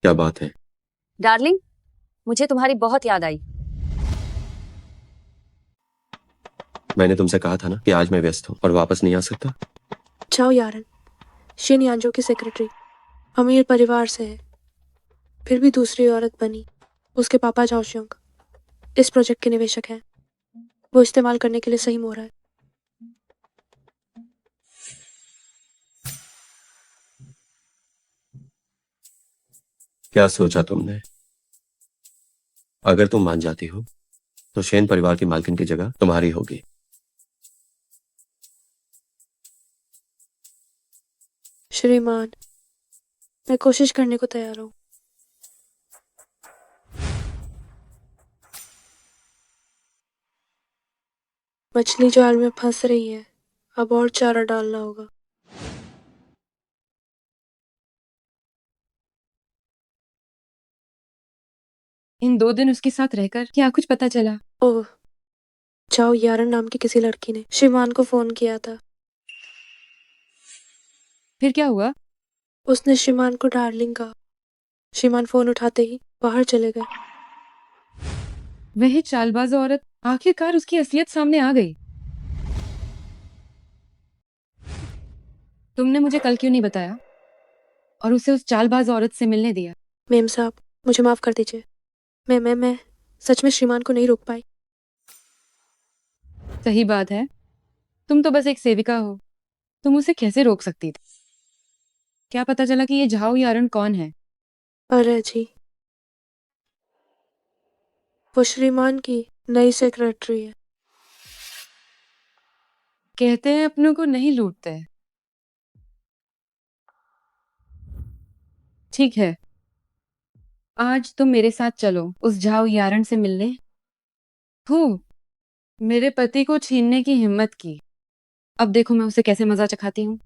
क्या बात है? डार्लिंग, मुझे तुम्हारी बहुत याद आई। मैंने तुमसे कहा था ना कि आज मैं व्यस्त हूं और वापस नहीं आ सकता। चाओ यारन, शिन यांजो की सेक्रेटरी, अमीर परिवार से है, फिर भी दूसरी औरत बनी। उसके पापा जाओ श्योंग इस प्रोजेक्ट के निवेशक हैं। वो इस्तेमाल करने के लिए सही मोहरा है। क्या सोचा तुमने? अगर तुम मान जाती हो तो शेन परिवार की मालकिन की जगह तुम्हारी होगी। श्रीमान, मैं कोशिश करने को तैयार हूँ। मछली जाल में फंस रही है, अब और चारा डालना होगा। इन 2 दिन उसके साथ रहकर क्या कुछ पता चला? ओह, चाओ यारन नाम की किसी लड़की ने श्रीमान को फोन किया था। फिर क्या हुआ? उसने श्रीमान को डार्लिंग कहा। श्रीमान फोन उठाते ही बाहर चले गए। वह चालबाज औरत आखिरकार उसकी असलियत सामने आ गई। तुमने मुझे कल क्यों नहीं बताया और उसे उस चालबाज औरत से मिलने दिया? मेम साहब, मुझे माफ कर दीजिए। मैं सच में श्रीमान को नहीं रोक पाई। सही बात है, तुम तो बस एक सेविका हो। तुम उसे कैसे रोक सकती थी? क्या पता चला कि ये झाओ यारन कौन है? अरे जी, वो श्रीमान की नई सेक्रेटरी है। कहते हैं अपनों को नहीं लूटते। ठीक है, आज तुम मेरे साथ चलो उस झाओ यारन से मिलने। हो, मेरे पति को छीनने की हिम्मत की। अब देखो मैं उसे कैसे मजा चखाती हूँ।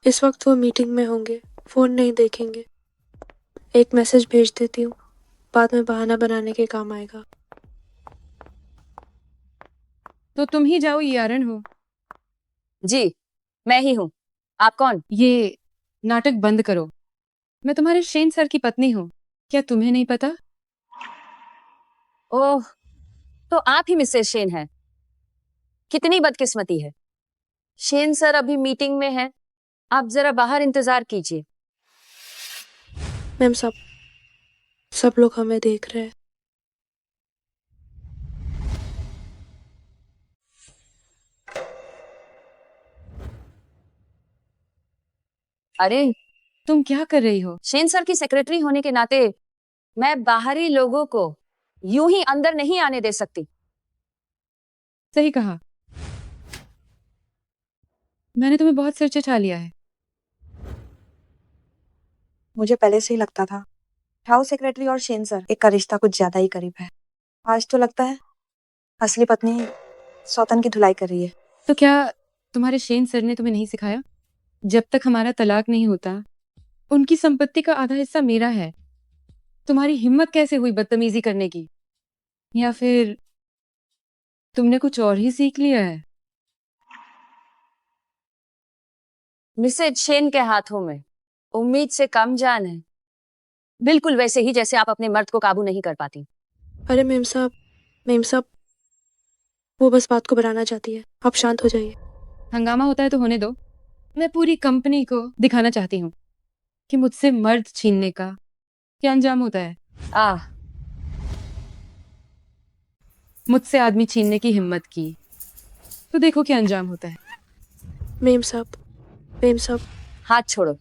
इस वक्त वो मीटिंग में होंगे, फोन नहीं देखेंगे। एक मैसेज भेज देती हूँ, बाद में बहाना बनाने के काम आएगा। तो तुम ही जाओ, यारन हो। जी, मैं ही हूँ। आप कौन? ये नाटक बंद करो। मैं तुम्हारे शेन सर की पत्नी हूँ। क्या तुम्हें नहीं पता? ओह, तो आप ही मिसेस शेन हैं। कितनी बदकिस्मती है। शेन सर अभी मीटिंग में हैं। आप जरा बाहर इंतजार कीजिए। मैम साहब, सब लोग हमें देख रहे हैं। अरे, तुम क्या कर रही हो? शेन सर की सेक्रेटरी होने के नाते मैं बाहरी लोगों को यूं ही अंदर नहीं आने दे सकती। सही कहा। मैंने तुम्हें बहुत सिर चढ़ा लिया है। मुझे पहले से ही लगता था हाउस सेक्रेटरी और शेन सर एक का रिश्ता कुछ ज्यादा ही करीब है। आज तो लगता है असली पत्नी सौतन की धुलाई कर रही है। तो क्या तुम्हारे शेन सर ने तुम्हें नहीं सिखाया, जब तक हमारा तलाक नहीं होता उनकी संपत्ति का आधा हिस्सा मेरा है? तुम्हारी हिम्मत कैसे हुई बदतमीजी करने की? या फिर तुमने कुछ और ही सीख लिया है? मिसेज शेन के हाथों में उम्मीद से कम जान है। बिल्कुल वैसे ही जैसे आप अपने मर्द को काबू नहीं कर पाती। अरे मेम साहब, वो बस बात को बढ़ाना चाहती है, आप शांत हो जाइए। हंगामा होता है तो होने दो। मैं पूरी कंपनी को दिखाना चाहती हूँ कि मुझसे मर्द छीनने का क्या अंजाम होता है। आह, मुझसे आदमी छीनने की हिम्मत की तो देखो क्या अंजाम होता है। मेम साहब, हाथ छोड़ो।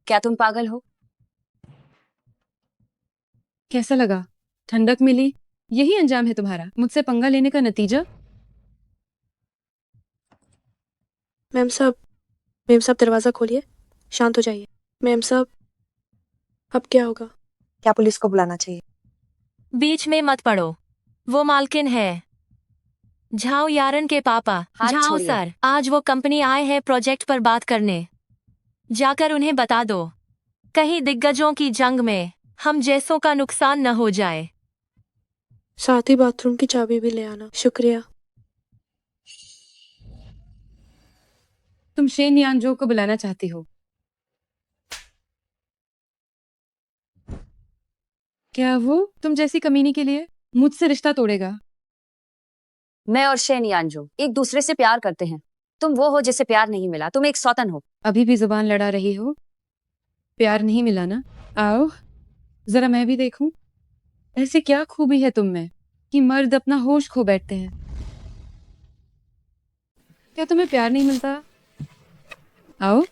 क्या तुम पागल हो? कैसा लगा? ठंडक मिली? यही अंजाम है तुम्हारा, मुझसे पंगा लेने का नतीजा? मेम साहब दरवाजा खोलिए, शांत हो जाइए। मेम साहब, अब क्या होगा? क्या पुलिस को बुलाना चाहिए? बीच में मत पड़ो, वो मालकिन है। झाओ यारन के पापा। हाथ झाओ छोड़िए। सर, आज वो कंपनी आए हैं प्रोजेक्ट पर बात करने। जाकर उन्हें बता दो, कहीं दिग्गजों की जंग में हम जैसों का नुकसान न हो जाए। साथ ही बाथरूम की चाबी भी ले आना। शुक्रिया। तुम शेन यानजो को बुलाना चाहती हो? क्या वो तुम जैसी कमीनी के लिए मुझसे रिश्ता तोड़ेगा? मैं और शेन यानजो एक दूसरे से प्यार करते हैं। तुम वो हो जिसे प्यार नहीं मिला। तुम एक सौतन हो। अभी भी जुबान लड़ा रही हो? प्यार नहीं मिला ना? आओ जरा मैं भी देखूं। ऐसी क्या खूबी है तुम में कि मर्द अपना होश खो बैठते हैं? क्या तुम्हें प्यार नहीं मिलता? आओ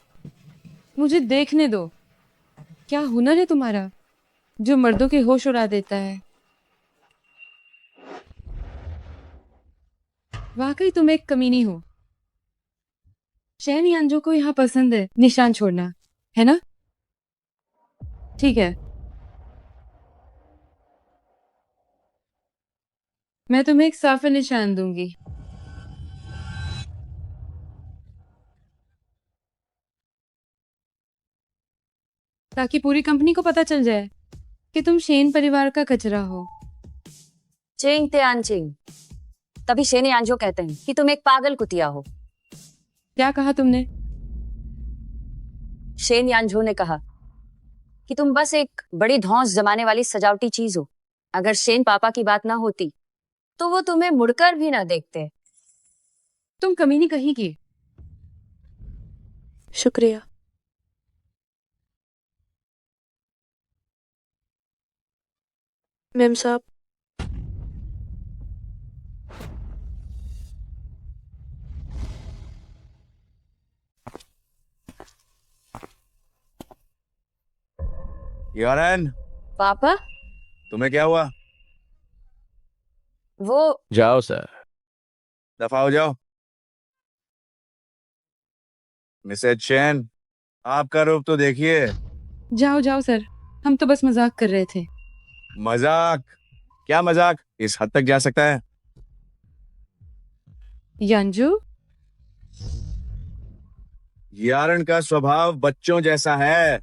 मुझे देखने दो। क्या हुनर है तुम्हारा जो मर्दों के होश उड़ा देता है? वाकई तुम एक कमीनी हो। शहन यानजो को यहाँ पसंद है निशान छोड़ना, है ना? ठीक है, मैं तुम्हें एक साफ निशान दूंगी। ताकि पूरी कंपनी को पता चल जाए कि तुम शेन परिवार का कचरा हो। चिंग त्यान चिंग। तभी शेन यानजो कहते हैं कि तुम एक पागल कुतिया हो। क्या कहा तुमने? शेन यानजो ने कहा कि तुम बस एक बड़ी धौंस जमाने वाली सजावटी चीज हो। अगर शेन पापा की बात ना होती तो वो तुम्हें मुड़कर भी ना देखते। तुम कमीनी कहीं की। शुक्रिया। मेम साहब, यारन, पापा, तुम्हें क्या हुआ? वो जाओ सर। दफा हो जाओ। मिसेज चैन, आपका रूप तो देखिए। जाओ जाओ सर, हम तो बस मजाक कर रहे थे। मजाक? क्या मजाक? इस हद तक जा सकता है? यांजू, यारन का स्वभाव बच्चों जैसा है।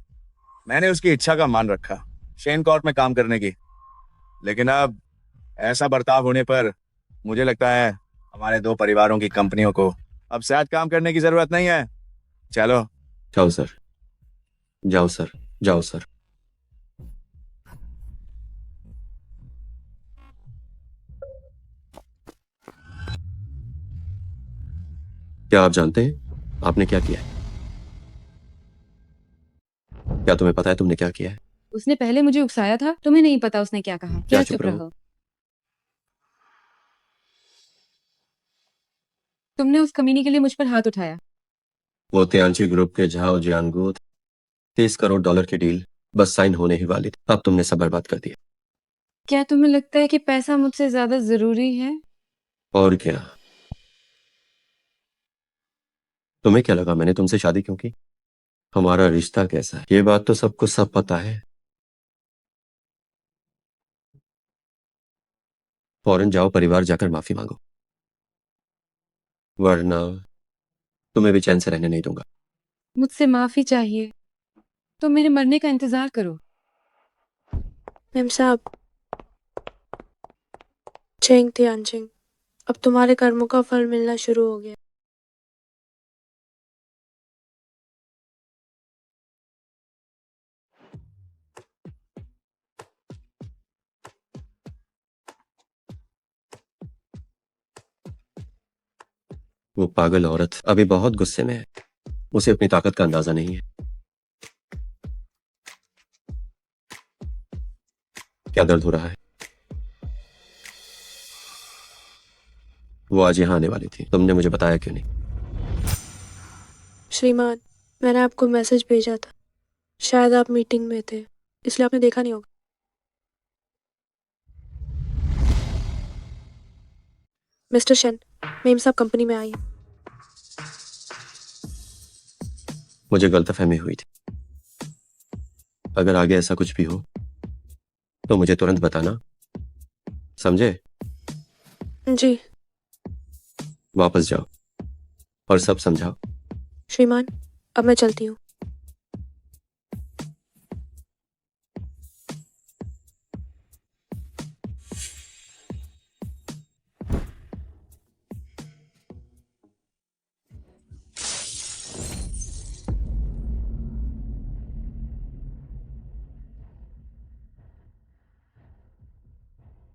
मैंने उसकी इच्छा का मान रखा शेन कॉर्ट में काम करने की, लेकिन अब ऐसा बर्ताव होने पर मुझे लगता है हमारे दो परिवारों की कंपनियों को अब साथ काम करने की जरूरत नहीं है। चलो। जाओ सर, जाओ सर, जाओ सर। क्या आप जानते हैं आपने क्या किया है? क्या तुम्हें पता है तुमने क्या किया है? उसने पहले मुझे उकसाया था, तुम्हें नहीं पता उसने क्या कहा। क्या चुप चुप रहो? रहो? तुमने उस कमीनी के लिए मुझ पर हाथ उठाया। वो तियांची ग्रुप के झाओ जियांगू 30 करोड़ डॉलर की डील बस साइन होने ही वाली थी, अब तुमने सब बर्बाद कर दिया। क्या तुम्हें लगता है कि पैसा मुझसे ज्यादा जरूरी है? और क्या? तुम्हें क्या लगा मैंने तुमसे शादी क्यों की? हमारा रिश्ता कैसा है ये बात तो सबको सब पता है। फौरन जाओ परिवार जाकर माफी मांगो, वरना तुम्हें भी चैन से रहने नहीं दूंगा। मुझसे माफी चाहिए तो मेरे मरने का इंतजार करो। मेम साहब, चेंग तियानचिंग, अब तुम्हारे कर्मों का फल मिलना शुरू हो गया। वो पागल औरत अभी बहुत गुस्से में है, उसे अपनी ताकत का अंदाजा नहीं है। क्या दर्द हो रहा है? वो आज यहाँ आने वाली थी, तुमने मुझे बताया क्यों नहीं? श्रीमान, मैंने आपको मैसेज भेजा था, शायद आप मीटिंग में थे, इसलिए आपने देखा नहीं होगा। मिस्टर शेन, मेम साहब कंपनी में आई हैं। मुझे गलतफहमी हुई थी, अगर आगे ऐसा कुछ भी हो तो मुझे तुरंत बताना, समझे? जी वापस जाओ और सब समझाओ। श्रीमान, अब मैं चलती हूँ।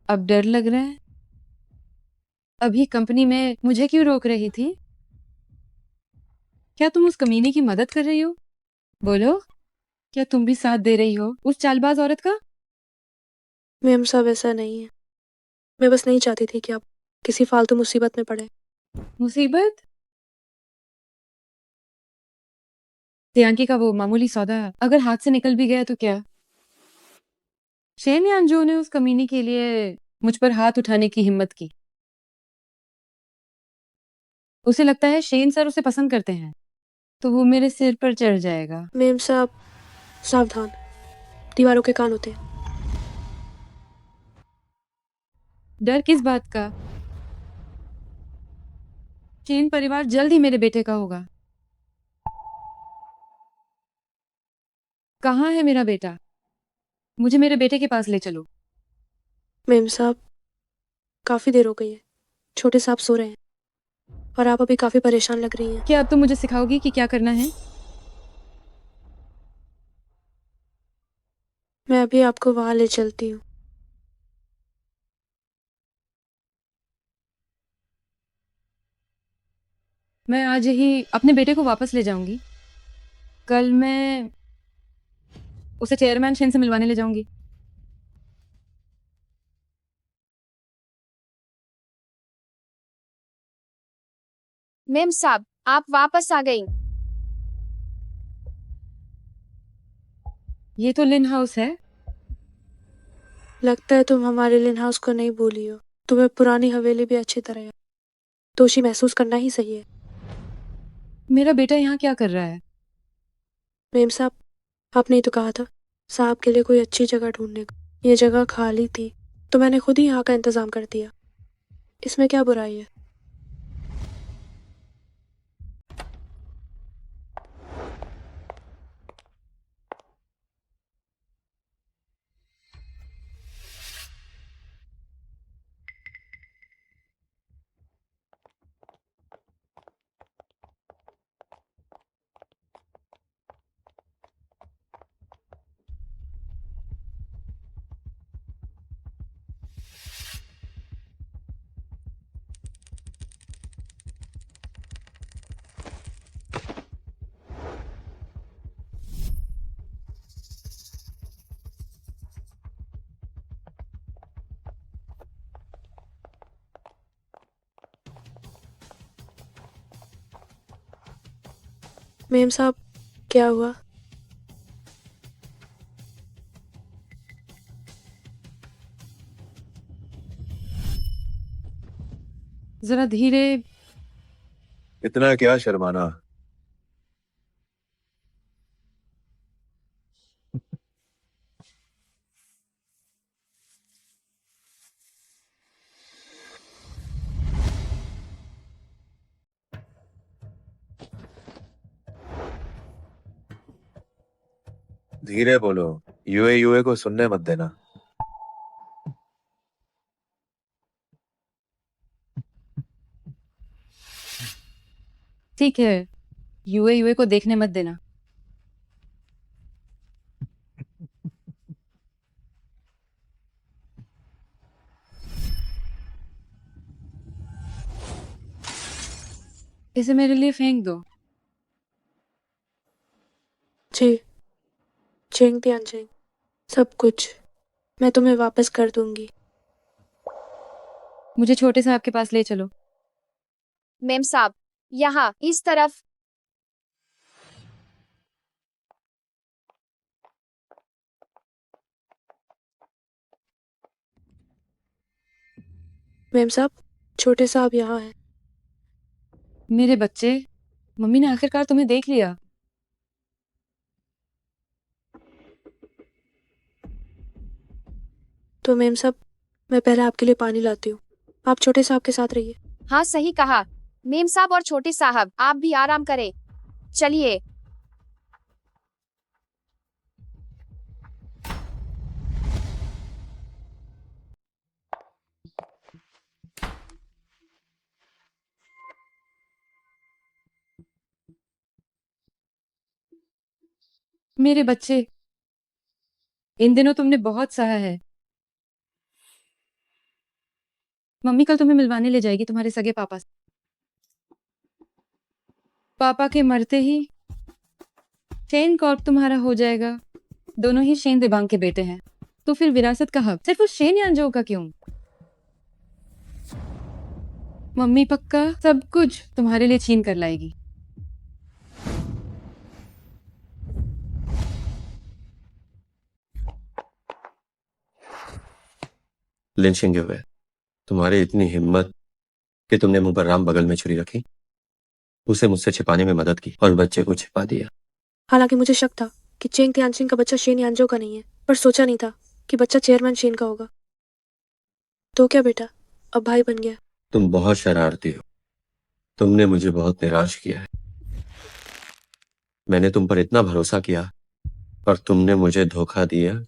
अब डर लग रहा है? अभी कंपनी में मुझे क्यों रोक रही थी? क्या तुम उस कमीने की मदद कर रही हो? बोलो, क्या तुम भी साथ दे रही हो उस चालबाज औरत का? मेम साहब, ऐसा नहीं है, मैं बस नहीं चाहती थी कि आप किसी फालतू मुसीबत में पड़े। मुसीबत? तियांकी का वो मामूली सौदा अगर हाथ से निकल भी गया तो क्या? शेन यांजू ने उस कमीनी के लिए मुझ पर हाथ उठाने की हिम्मत की। उसे लगता है शेन सर उसे पसंद करते हैं, तो वो मेरे सिर पर चढ़ जाएगा। मेम साहब, सावधान, दीवारों के कान होते हैं। डर किस बात का? शेन परिवार जल्द ही मेरे बेटे का होगा। कहाँ है मेरा बेटा? मुझे मेरे बेटे के पास ले चलो। मेम साहब, काफी देर हो गई है, छोटे साहब सो रहे हैं और आप अभी काफी परेशान लग रही हैं। क्या अब तुम मुझे सिखाओगी कि क्या करना है? मैं अभी आपको वहां ले चलती हूँ। मैं आज ही अपने बेटे को वापस ले जाऊंगी। कल मैं उसे चेयरमैन शेन से मिलवाने ले जाऊंगी। मेम साहब, आप वापस आ गई। ये तो लिन हाउस है। लगता है तुम हमारे लिन हाउस को नहीं भूली हो। तुम्हें पुरानी हवेली भी अच्छी तरह याद, दोषी महसूस करना ही सही है। मेरा बेटा यहाँ क्या कर रहा है? मेम साहब, आपने ही तो कहा था साहब के लिए कोई अच्छी जगह ढूंढने को। ये जगह खाली थी तो मैंने खुद ही यहाँ का इंतजाम कर दिया। इसमें क्या बुराई है? मेम साहब, क्या हुआ? जरा धीरे। इतना क्या शर्माना। धीरे बोलो, यूए को सुनने मत देना। ठीक है, यूए को देखने मत देना। इसे मेरे लिए फेंक दो। जी, चेंग तियानचेंग, सब कुछ मैं तुम्हें वापस कर दूंगी। मुझे छोटे साहब के पास ले चलो। मेम साहब, यहाँ इस तरफ। मेम साहब, छोटे साहब यहाँ हैं। मेरे बच्चे, मम्मी ने आखिरकार तुम्हें देख लिया। तो मेम साहब, मैं पहले आपके लिए पानी लाती हूँ, आप छोटे साहब के साथ रहिए। हाँ, सही कहा। मेम साहब और छोटे साहब, आप भी आराम करें। चलिए। मेरे बच्चे, इन दिनों तुमने बहुत सहा है। मम्मी कल तुम्हें मिलवाने ले जाएगी तुम्हारे सगे पापा से। पापा के मरते ही शेन कॉर्प तुम्हारा हो जाएगा। दोनों ही शेन देबांग के बेटे हैं, तो फिर विरासत का हक सिर्फ उस शेन यांजो का क्यों? मम्मी पक्का सब कुछ तुम्हारे लिए छीन कर लाएगी। लिंचिंग हुए, तुम्हारी इतनी हिम्मत कि तुमने मुंह पर राम बगल में छुरी रखी, उसे मुझसे छिपाने में मदद की और बच्चे को छिपा दिया। हालांकि मुझे शक था कि चेंग तियानचेंग का बच्चा शेन यांजो का नहीं है, पर सोचा नहीं था कि बच्चा चेयरमैन शेन का होगा। तो क्या बेटा, अब भाई बन गया। तुम बहुत शरारती हो, तुमने मुझे बहुत निराश किया है। मैंने तुम पर इतना भरोसा किया और तुमने मुझे धोखा दिया।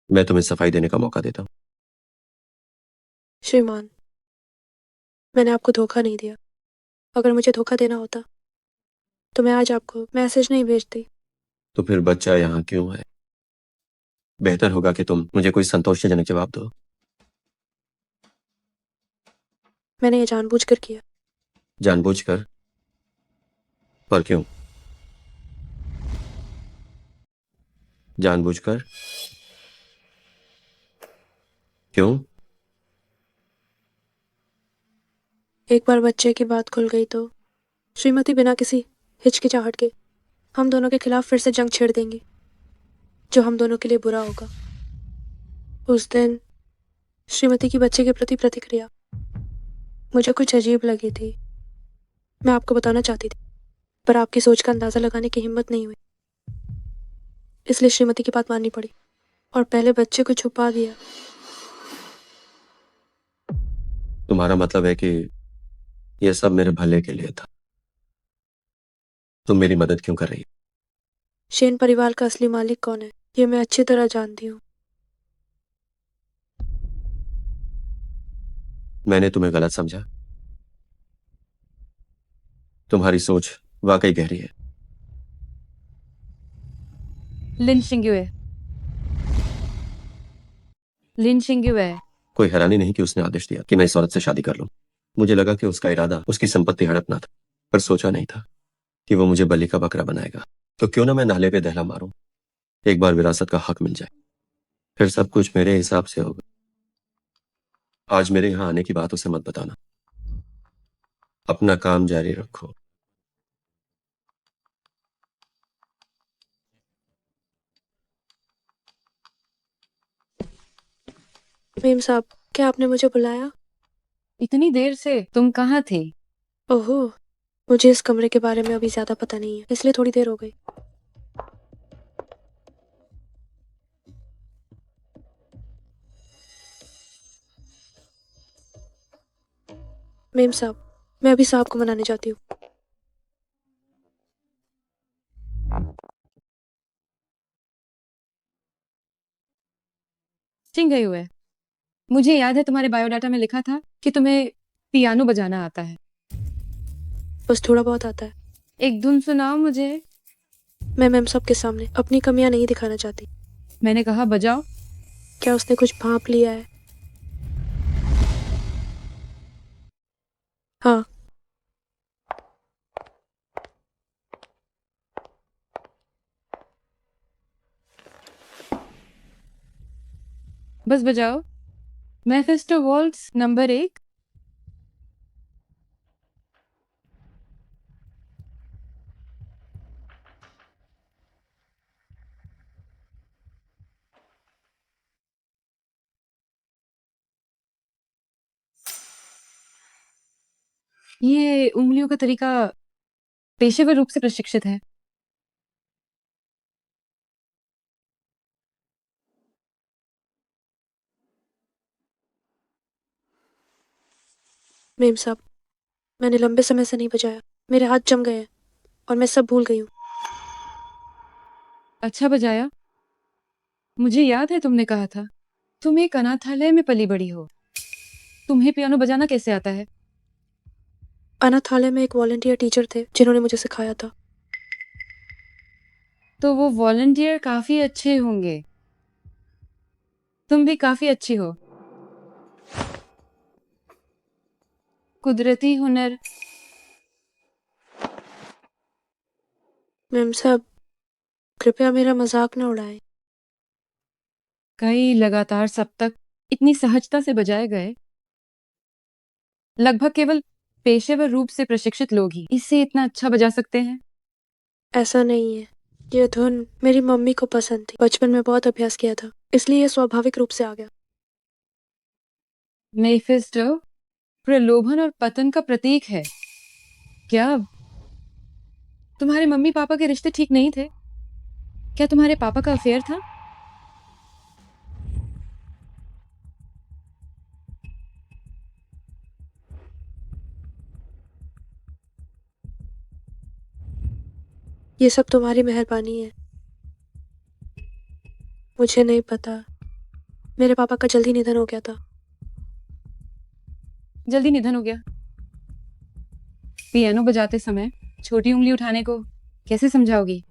मैं तुम्हें सफाई देने का मौका देता हूं। श्रीमान, मैंने आपको धोखा नहीं दिया। अगर मुझे धोखा देना होता तो मैं आज आपको मैसेज नहीं भेजती। तो फिर बच्चा यहाँ क्यों है? बेहतर होगा कि तुम मुझे कोई संतोषजनक जवाब दो। मैंने ये जानबूझकर किया। जानबूझकर? पर क्यों? जानबूझकर क्यों? एक बार बच्चे की बात खुल गई तो श्रीमती बिना किसी हिचकिचाहट के हम दोनों के खिलाफ फिर से जंग छेड़ देंगी। जो हम दोनों के लिए बुरा होगा। उस दिन श्रीमती की बच्चे के प्रति प्रतिक्रिया मुझे कुछ अजीब लगी थी। मैं आपको बताना चाहती थी, पर आपकी सोच का अंदाजा लगाने की हिम्मत नहीं हुई, इसलिए श्रीमती की बात माननी पड़ी और पहले बच्चे को छुपा दिया। तुम्हारा मतलब है कि यह सब मेरे भले के लिए था। तुम मेरी मदद क्यों कर रही हो? शेन परिवार का असली मालिक कौन है, ये मैं अच्छी तरह जानती हूँ। मैंने तुम्हें गलत समझा? तुम्हारी सोच वाकई गहरी है। लिन शिंगुए, लिन शिंगुए, कोई हैरानी नहीं कि उसने आदेश दिया कि मैं इस औरत से शादी कर लूं। मुझे लगा कि उसका इरादा उसकी संपत्ति हड़पना था, पर सोचा नहीं था कि वो मुझे बलि का बकरा बनाएगा। तो क्यों ना मैं नाले पे दहला मारूं, एक बार विरासत का हक मिल जाए, फिर सब कुछ मेरे हिसाब से होगा। आज मेरे यहाँ आने की बात उसे मत बताना। अपना काम जारी रखो। मेम साहब, क्या आपने मुझे बुलाया? इतनी देर से तुम कहाँ थे? ओहो, मुझे इस कमरे के बारे में अभी ज्यादा पता नहीं है, इसलिए थोड़ी देर हो गई। मेम साहब, मैं अभी साहब को मनाने जाती हूँ। शिंगुए, मुझे याद है तुम्हारे बायोडाटा में लिखा था कि तुम्हें पियानो बजाना आता है। बस थोड़ा बहुत आता है। एक धुन सुनाओ मुझे। मैं मेम साहब के सामने अपनी कमियां नहीं दिखाना चाहती। मैंने कहा बजाओ। क्या उसने कुछ भांप लिया है? हाँ। बस बजाओ। Mephisto vaults number 1। ये उंगलियों का तरीका पेशेवर रूप से प्रशिक्षित है। मेम साहब, मैंने लंबे समय से नहीं बजाया, मेरे हाथ जम गए हैं और मैं सब भूल गई हूँ। अच्छा बजाया। मुझे याद है तुमने कहा था तुम एक अनाथालय में पली बड़ी हो। तुम्हें पियानो बजाना कैसे आता है? अनाथालय में एक वॉलंटियर टीचर थे जिन्होंने मुझे सिखाया था। तो वो वॉलंटियर काफी अच्छे होंगे। तुम भी काफी अच्छी हो। कुदरती हुनर। मेम साहब, कृपया मेरा मजाक न उड़ाएं। कई लगातार सप्तक इतनी सहजता से बजाए गए। लगभग केवल पेशेवर रूप से प्रशिक्षित लोग ही इससे इतना अच्छा बजा सकते हैं। ऐसा नहीं है, ये धुन मेरी मम्मी को पसंद थी। बचपन में बहुत अभ्यास किया था, इसलिए ये स्वाभाविक रूप से आ गया। मेफिस्टो प्रलोभन और पतन का प्रतीक है। क्या तुम्हारे मम्मी पापा के रिश्ते ठीक नहीं थे? क्या तुम्हारे पापा का अफेयर था? ये सब तुम्हारी मेहरबानी है। मुझे नहीं पता, मेरे पापा का जल्दी निधन हो गया था। जल्दी निधन हो गया? पियानो बजाते समय छोटी उंगली उठाने को कैसे समझाओगी?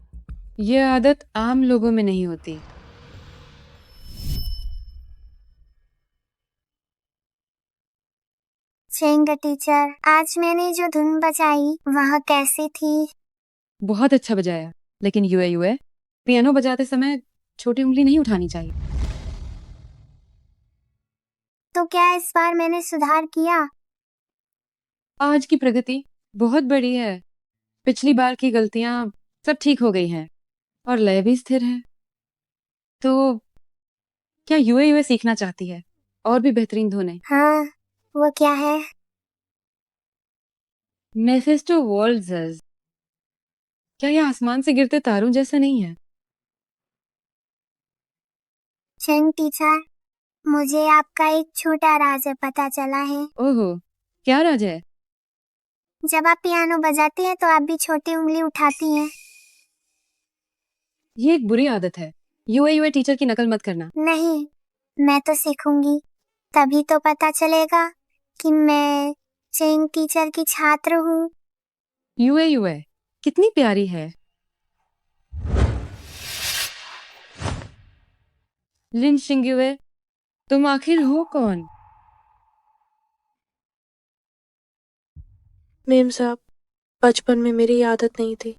यह आदत आम लोगों में नहीं होती। चेंग टीचर, आज मैंने जो धुन बजाई वह कैसी थी? बहुत अच्छा बजाया, लेकिन यूए पियानो बजाते समय छोटी उंगली नहीं उठानी चाहिए। तो क्या इस बार मैंने सुधार किया? आज की प्रगति बहुत बड़ी है। पिछली बार की गलतियां सब ठीक हो गई हैं और लय भी स्थिर है। तो क्या यूए सीखना चाहती है और भी बेहतरीन धुनें? हाँ, वो क्या है? मेफिस्टो वॉल्ट्ज़। क्या ये आसमान से गिरते तारों जैसा नहीं है? चेंग टीचर, मुझे आपका एक छोटा राज पता चला है। ओहो, क्या राज है? जब आप पियानो बजाते हैं तो आप भी छोटी उंगली उठाती हैं। ये एक बुरी आदत है। यूए टीचर की नकल मत करना। नहीं, मैं तो सीखूंगी, तभी तो पता चलेगा कि मैं चेंग टीचर की छात्र हूँ। यूए कितनी प्यारी है। लिन शिंगुए, तुम आखिर हो कौन? मेम साहब, बचपन में मेरी ये आदत नहीं थी।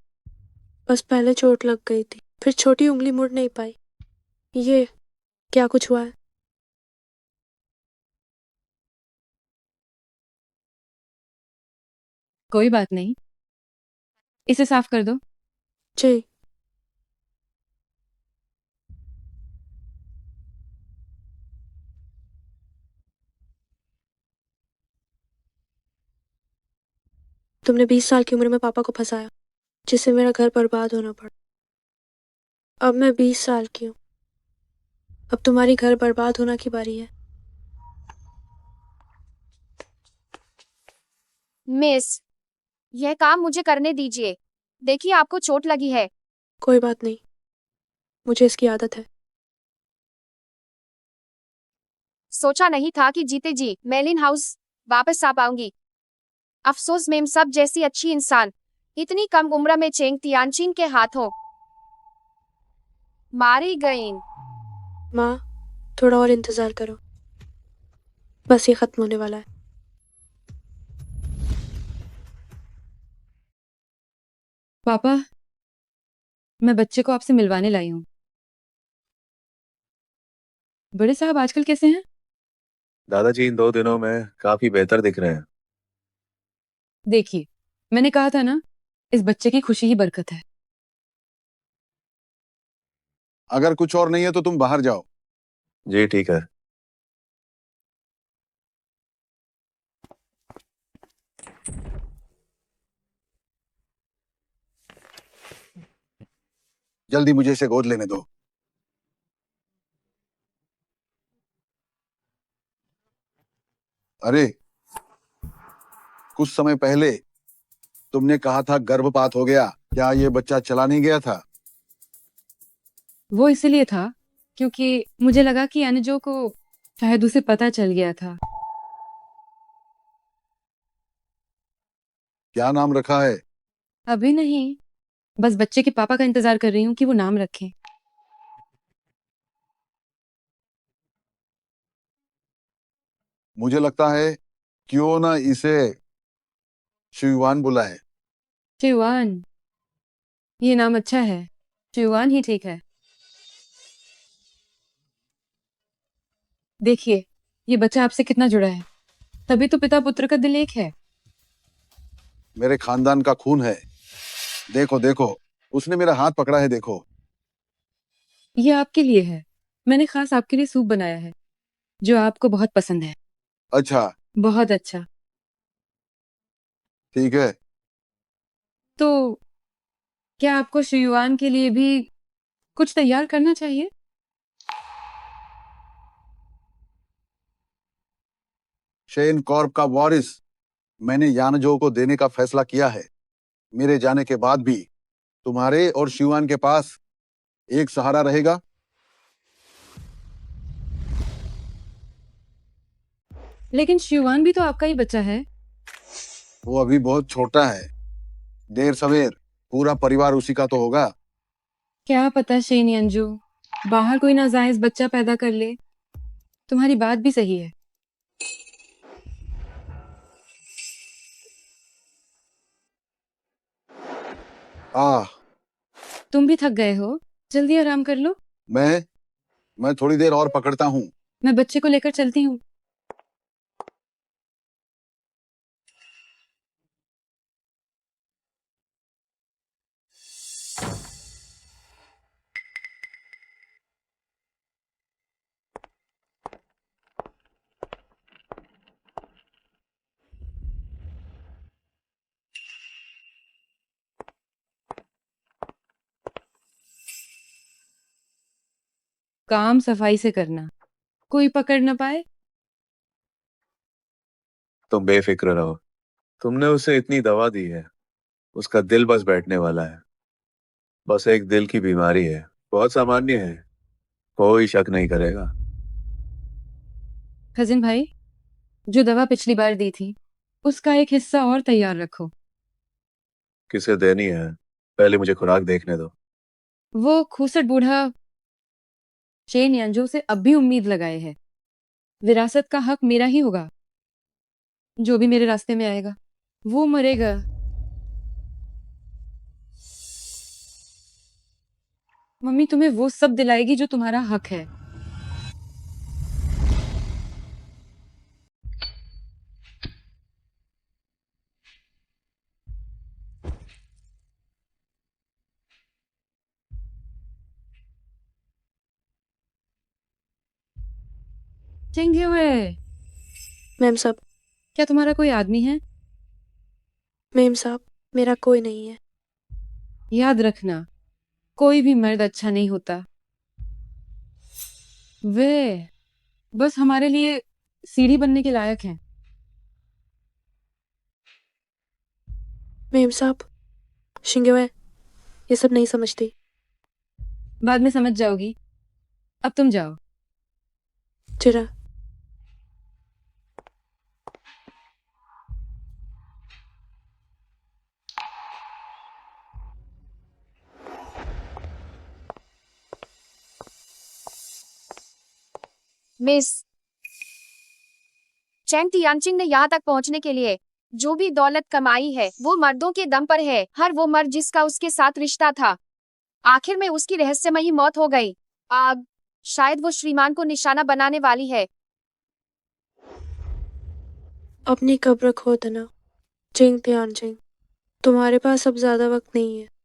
बस पहले चोट लग गई थी, फिर छोटी उंगली मुड़ नहीं पाई। ये क्या कुछ हुआ है? कोई बात नहीं, इसे साफ कर दो। जी। तुमने 20 साल की उम्र में पापा को फंसाया, जिससे मेरा घर बर्बाद होना पड़ा। अब मैं 20 साल की हूँ। अब तुम्हारी घर बर्बाद होना की बारी है। मिस, यह काम मुझे करने दीजिए। देखिए आपको चोट लगी है। कोई बात नहीं, मुझे इसकी आदत है। सोचा नहीं था कि जीते जी मेलिन हाउस वापस आ पाऊंगी। अफसोस मेम सब जैसी अच्छी इंसान इतनी कम उम्र में चेंग तियानचिन के हाथों मारी गई। माँ, थोड़ा और इंतजार करो, बस ये खत्म होने वाला है। पापा, मैं बच्चे को आपसे मिलवाने लाई हूँ। बड़े साहब आजकल कैसे हैं? दादाजी इन 2 दिनों में काफी बेहतर दिख रहे हैं। देखिए, मैंने कहा था ना, इस बच्चे की खुशी ही बरकत है। अगर कुछ और नहीं है तो तुम बाहर जाओ। जी ठीक है। जल्दी मुझे इसे गोद लेने दो। अरे, कुछ समय पहले तुमने कहा था गर्भपात हो गया। क्या ये बच्चा चला नहीं गया था? वो इसीलिए था क्योंकि मुझे लगा कि अनजो को शायद उसे पता चल गया था। क्या नाम रखा है? अभी नहीं, बस बच्चे के पापा का इंतजार कर रही हूँ कि वो नाम रखें। मुझे लगता है क्यों ना इसे शिवान बुलाए। शिवान, ये नाम अच्छा है। शिवान ही ठीक है। देखिए, ये बच्चा आपसे कितना जुड़ा है, तभी तो पिता पुत्र का दिल एक है। मेरे खानदान का खून है। देखो देखो, उसने मेरा हाथ पकड़ा है, देखो। ये आपके लिए है। मैंने खास आपके लिए सूप बनाया है, जो आपको बहुत पसंद है। अच्छा, बहुत अच्छा। ठीक है। तो क्या आपको शियुआन के लिए भी कुछ तैयार करना चाहिए? शेन कॉर्प का वारिस मैंने यानजो को देने का फैसला किया है। मेरे जाने के बाद भी तुम्हारे और शिवान के पास एक सहारा रहेगा। लेकिन शियुआन भी तो आपका ही बच्चा है। वो अभी बहुत छोटा है। देर सवेर पूरा परिवार उसी का तो होगा। क्या पता शेन अंजू बाहर कोई नाजायज बच्चा पैदा कर ले। तुम्हारी बात भी सही है। आह, तुम भी थक गए हो, जल्दी आराम कर लो। मैं थोड़ी देर और पकड़ता हूँ। मैं बच्चे को लेकर चलती हूँ। काम सफाई से करना, कोई पकड़ न पाए। तुम बेफिक्र रहो, तुमने उसे इतनी दवा दी है, उसका दिल बस बैठने वाला है। बस एक दिल की बीमारी है, बहुत सामान्य है, कोई शक नहीं करेगा। कजिन भाई, जो दवा पिछली बार दी थी उसका एक हिस्सा और तैयार रखो। किसे देनी है, पहले मुझे खुराक देखने दो। वो खूसट बूढ़ा चेन यांजो से अब भी उम्मीद लगाए है। विरासत का हक मेरा ही होगा। जो भी मेरे रास्ते में आएगा वो मरेगा। मम्मी तुम्हें वो सब दिलाएगी जो तुम्हारा हक है। चेंगे हुए। मैम साहब, क्या तुम्हारा कोई आदमी है? मैम साहब, मेरा कोई नहीं है। याद रखना, कोई भी मर्द अच्छा नहीं होता। वे बस हमारे लिए सीढ़ी बनने के लायक हैं। मैम साहब, शिंगे ये सब नहीं समझती। बाद में समझ जाओगी। अब तुम जाओ। चिरा, मिस चैंग तियानचिंग ने यहाँ तक पहुँचने के लिए जो भी दौलत कमाई है वो मर्दों के दम पर है। हर वो मर्द जिसका उसके साथ रिश्ता था, आखिर में उसकी रहस्यमयी मौत हो गई। अब शायद वो श्रीमान को निशाना बनाने वाली है। अपनी कब्र खोद ना, चिंग त्यान चिंग। तुम्हारे पास अब ज्यादा वक्त नहीं है।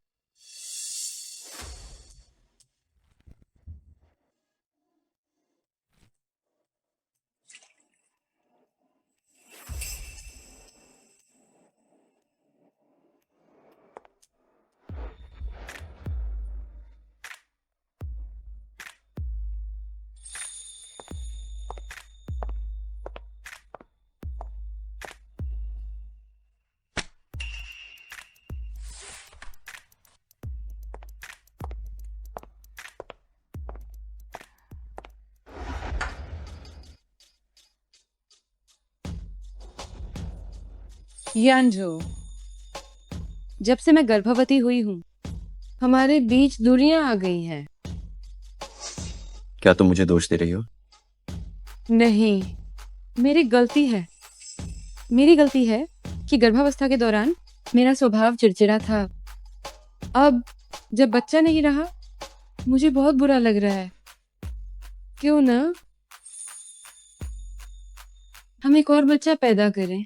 यांजो, जब से मैं गर्भवती हुई हूँ हमारे बीच दूरियां आ गई हैं। क्या तुम मुझे दोष दे रही हो? नहीं, मेरी गलती है। मेरी गलती है कि गर्भावस्था के दौरान मेरा स्वभाव चिड़चिड़ा था। अब जब बच्चा नहीं रहा मुझे बहुत बुरा लग रहा है। क्यों ना हम एक और बच्चा पैदा करें।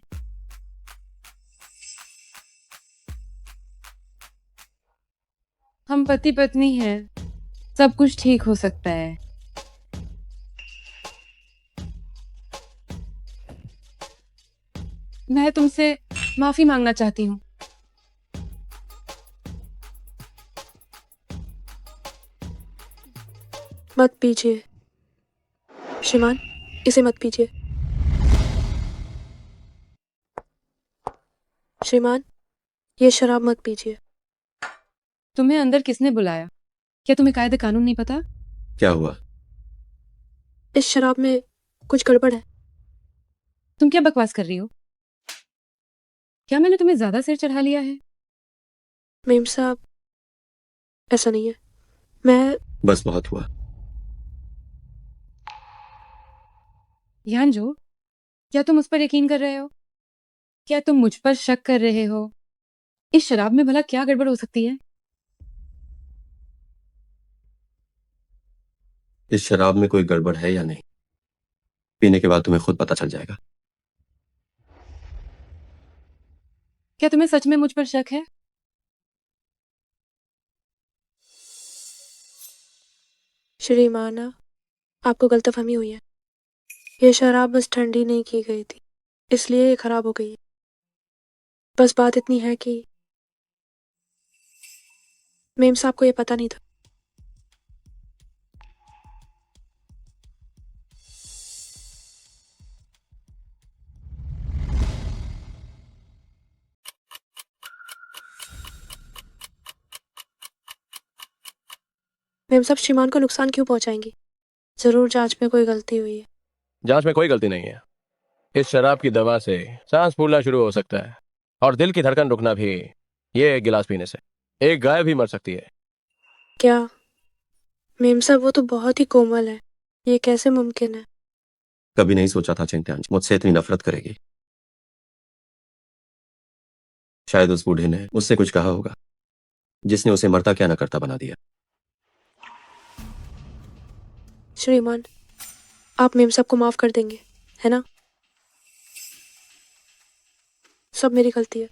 हम पति पत्नी हैं, सब कुछ ठीक हो सकता है। मैं तुमसे माफी मांगना चाहती हूँ। मत पीजिए श्रीमान, इसे मत पीजिए। श्रीमान, ये शराब मत पीजिए। तुम्हें अंदर किसने बुलाया? क्या तुम्हें कायदे कानून नहीं पता? क्या हुआ? इस शराब में कुछ गड़बड़ है। तुम क्या बकवास कर रही हो? क्या मैंने तुम्हें ज्यादा सिर चढ़ा लिया है? मेम साहब, ऐसा नहीं है। मैं बस बहुत हुआ। यांजो, क्या तुम उस पर यकीन कर रहे हो? क्या तुम मुझ पर शक कर रहे हो? इस शराब में भला क्या गड़बड़ हो सकती है? इस शराब में कोई गड़बड़ है या नहीं, पीने के बाद तुम्हें खुद पता चल जाएगा। क्या तुम्हें सच में मुझ पर शक है? श्रीमाना, आपको गलतफहमी हुई है। ये शराब बस ठंडी नहीं की गई थी, इसलिए ये खराब हो गई है। बस बात इतनी है कि मेम साहब को ये पता नहीं था। मेम साहब श्रीमान को नुकसान क्यों पहुंचाएंगी? जरूर जांच में कोई गलती हुई है। जांच में कोई गलती नहीं है। इस शराब की दवा से सांस फूलना शुरू हो सकता है और दिल की धड़कन रुकना भी। ये एक गिलास पीने से एक गाय भी मर सकती है। क्या? मेम साहब वो तो बहुत ही कोमल है, ये कैसे मुमकिन है? कभी नहीं सोचा था चेंग त्यानचिंग मुझसे इतनी नफरत करेगी। शायद उस बूढ़े ने उससे कुछ कहा होगा जिसने उसे मरता क्या न करता बना दिया। श्रीमान, आप मेम साहब को माफ कर देंगे, है ना? सब मेरी गलती है।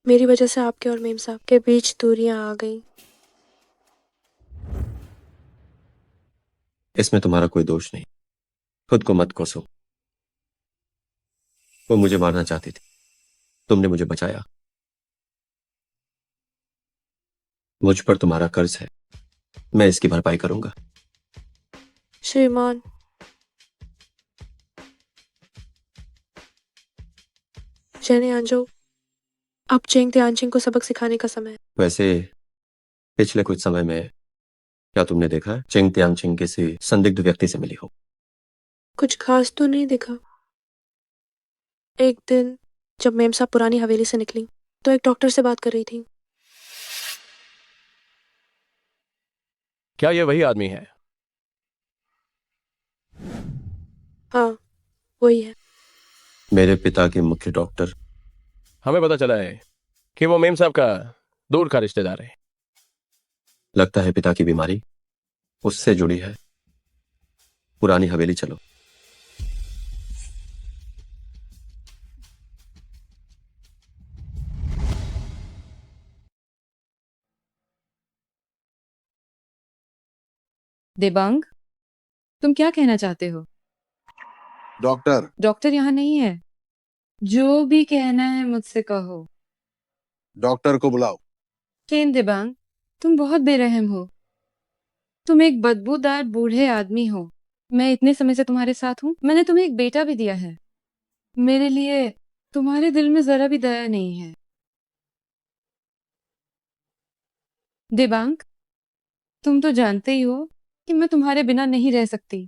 मेरी वजह से आपके और मेम साहब के बीच दूरियां आ गई। इसमें तुम्हारा कोई दोष नहीं। खुद को मत कोसो। वो मुझे मारना चाहती थी, तुमने मुझे बचाया। मुझ पर तुम्हारा कर्ज है, मैं इसकी भरपाई करूंगा। श्रीमान, जेने आंजो, अब चेंग त्यानचिंग को सबक सिखाने का समय है। वैसे पिछले कुछ समय में क्या तुमने देखा है चेंग त्यानचिंग किसी संदिग्ध व्यक्ति से मिली हो? कुछ खास तो नहीं दिखा। एक दिन जब मेम साहब पुरानी हवेली से निकली तो एक डॉक्टर से बात कर रही थी। क्या ये वही आदमी है? हाँ, वही है। मेरे पिता के मुख्य डॉक्टर। हमें पता चला है कि वो मेम साहब का दूर का रिश्तेदार है। लगता है पिता की बीमारी उससे जुड़ी है। पुरानी हवेली चलो। देबांग, तुम क्या कहना चाहते हो? डॉक्टर, डॉक्टर यहाँ नहीं है। जो भी कहना है मुझसे कहो। डॉक्टर को बुलाओ। केन देबांग, तुम बहुत बेरहम हो। तुम एक बदबूदार बूढ़े आदमी हो। मैं इतने समय से तुम्हारे साथ हूँ। मैंने तुम्हें एक बेटा भी दिया है। मेरे लिए तुम्हारे दिल में जरा भी दया नहीं है। देबांग, तुम तो जानते ही हो कि मैं तुम्हारे बिना नहीं रह सकती।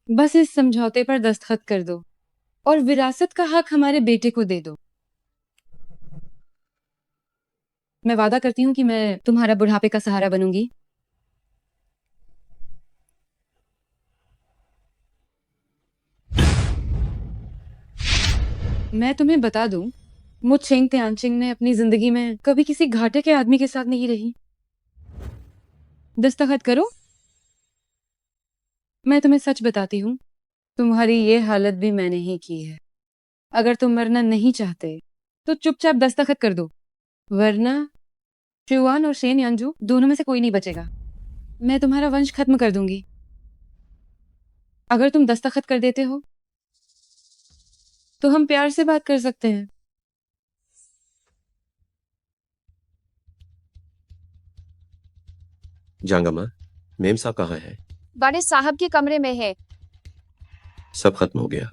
बस इस समझौते पर दस्तखत कर दो और विरासत का हक हमारे बेटे को दे दो। मैं वादा करती हूँ कि मैं तुम्हारा बुढ़ापे का सहारा बनूंगी। मैं तुम्हें बता दूं, मुझ चेंग त्यानचिंग ने अपनी जिंदगी में कभी किसी घाटे के आदमी के साथ नहीं रही। दस्तखत करो। मैं तुम्हें सच बताती हूँ, तुम्हारी ये हालत भी मैंने ही की है। अगर तुम मरना नहीं चाहते तो चुपचाप दस्तखत कर दो, वरना शुआन और शेन यांजू दोनों में से कोई नहीं बचेगा। मैं तुम्हारा वंश खत्म कर दूंगी। अगर तुम दस्तखत कर देते हो तो हम प्यार से बात कर सकते हैं। जांगमा, मेम साहब कहाँ है? बड़े साहब के कमरे में है। सब खत्म हो गया।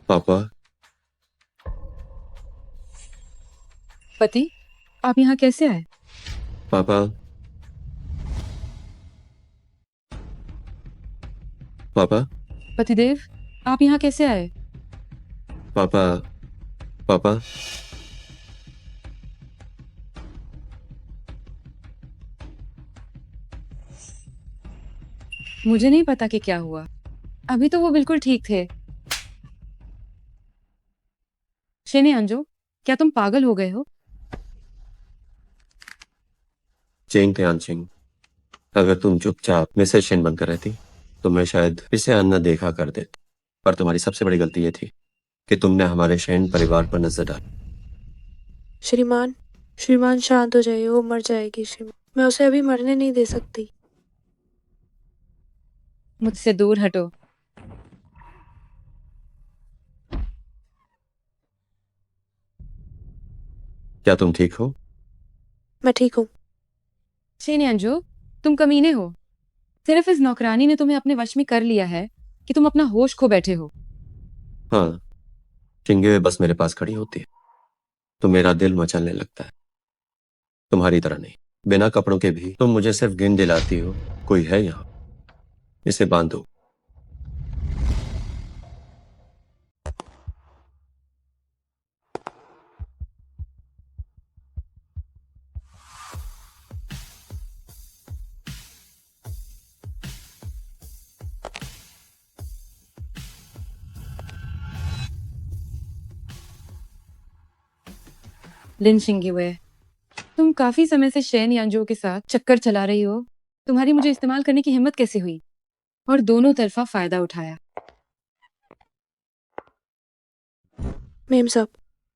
पापा, पति, आप यहाँ कैसे आए? पापा, पापा, पतिदेव, आप यहाँ कैसे आए? पापा, पापा। मुझे नहीं पता कि क्या हुआ। अभी तो वो बिल्कुल ठीक थे। शेने अंजू, क्या तुम पागल हो गए हो? चेंग त्यानचिंग, अगर तुम चुपचाप मिसेज शेन बनकर रहती तो मैं शायद इसे अन्न देखा कर देता। पर तुम्हारी सबसे बड़ी गलती ये थी कि तुमने हमारे शेन परिवार पर नजर डाली। श्रीमान, श्रीमान शांत हो जाइए, वो मर जाएगी श्रीमान। मैं उसे अभी मरने नहीं दे सकती। मुझसे दूर हटो। क्या तुम ठीक हो? मैं ठीक हूँ। शेने अंजू, तुम कमीने हो। सिर्फ इस नौकरानी ने तुम्हें अपने वश में कर लिया है कि तुम अपना होश खो बैठे हो। हाँ, चिंगे बस मेरे पास खड़ी होती है तो मेरा दिल मचलने लगता है। तुम्हारी तरह नहीं, बिना कपड़ों के भी तुम मुझे सिर्फ गिन दिलाती हो, कोई है यहाँ, इसे बांधो। लिन शिंगेवे, तुम काफी समय से शेन यांजो के साथ चक्कर चला रही हो। तुम्हारी मुझे इस्तेमाल करने की हिम्मत कैसे हुई? और दोनों तरफा फायदा उठाया। मेम साहब,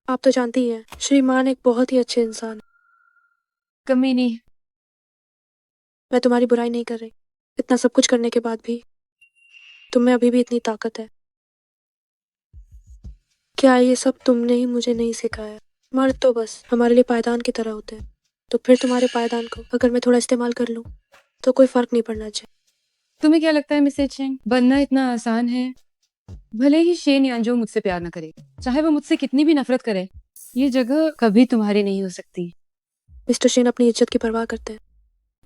आप तो जानती ही हैं, श्रीमान एक बहुत ही अच्छे इंसान है। कमी नहीं। मैं तुम्हारी बुराई नहीं कर रही। इतना सब कुछ करने के बाद भी तुम में अभी भी इतनी ताकत है। क्या ये सब तुमने ही मुझे नहीं सिखाया? मर्द तो बस हमारे लिए पायदान की तरह होते हैं। तो फिर तुम्हारे पायदान को अगर मैं थोड़ा इस्तेमाल कर लूं तो कोई फर्क नहीं पड़ना चाहिए। तुम्हें क्या लगता है मिसेस चेंग, बनना इतना आसान है? भले ही शेन यांजो मुझसे प्यार न करे, चाहे वो मुझसे कितनी भी नफरत करे, ये जगह कभी तुम्हारी नहीं हो सकती। मिस्टर शेन अपनी इज्जत की परवाह करते हैं।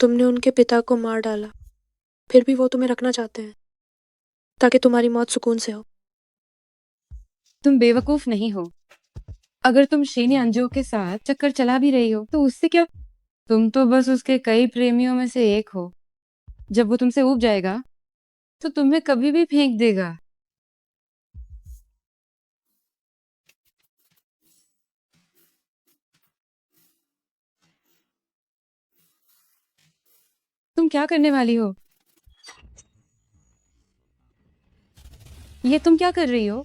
तुमने उनके पिता को मार डाला, फिर भी वो तुम्हें रखना चाहते हैं ताकि तुम्हारी मौत सुकून से हो। तुम बेवकूफ नहीं हो। अगर तुम शेन यांजो के साथ चक्कर चला भी रही हो तो उससे क्या? तुम तो बस उसके कई प्रेमियों में से एक हो। जब वो तुमसे ऊब जाएगा तो तुम्हें कभी भी फेंक देगा। तुम क्या करने वाली हो? ये तुम क्या कर रही हो?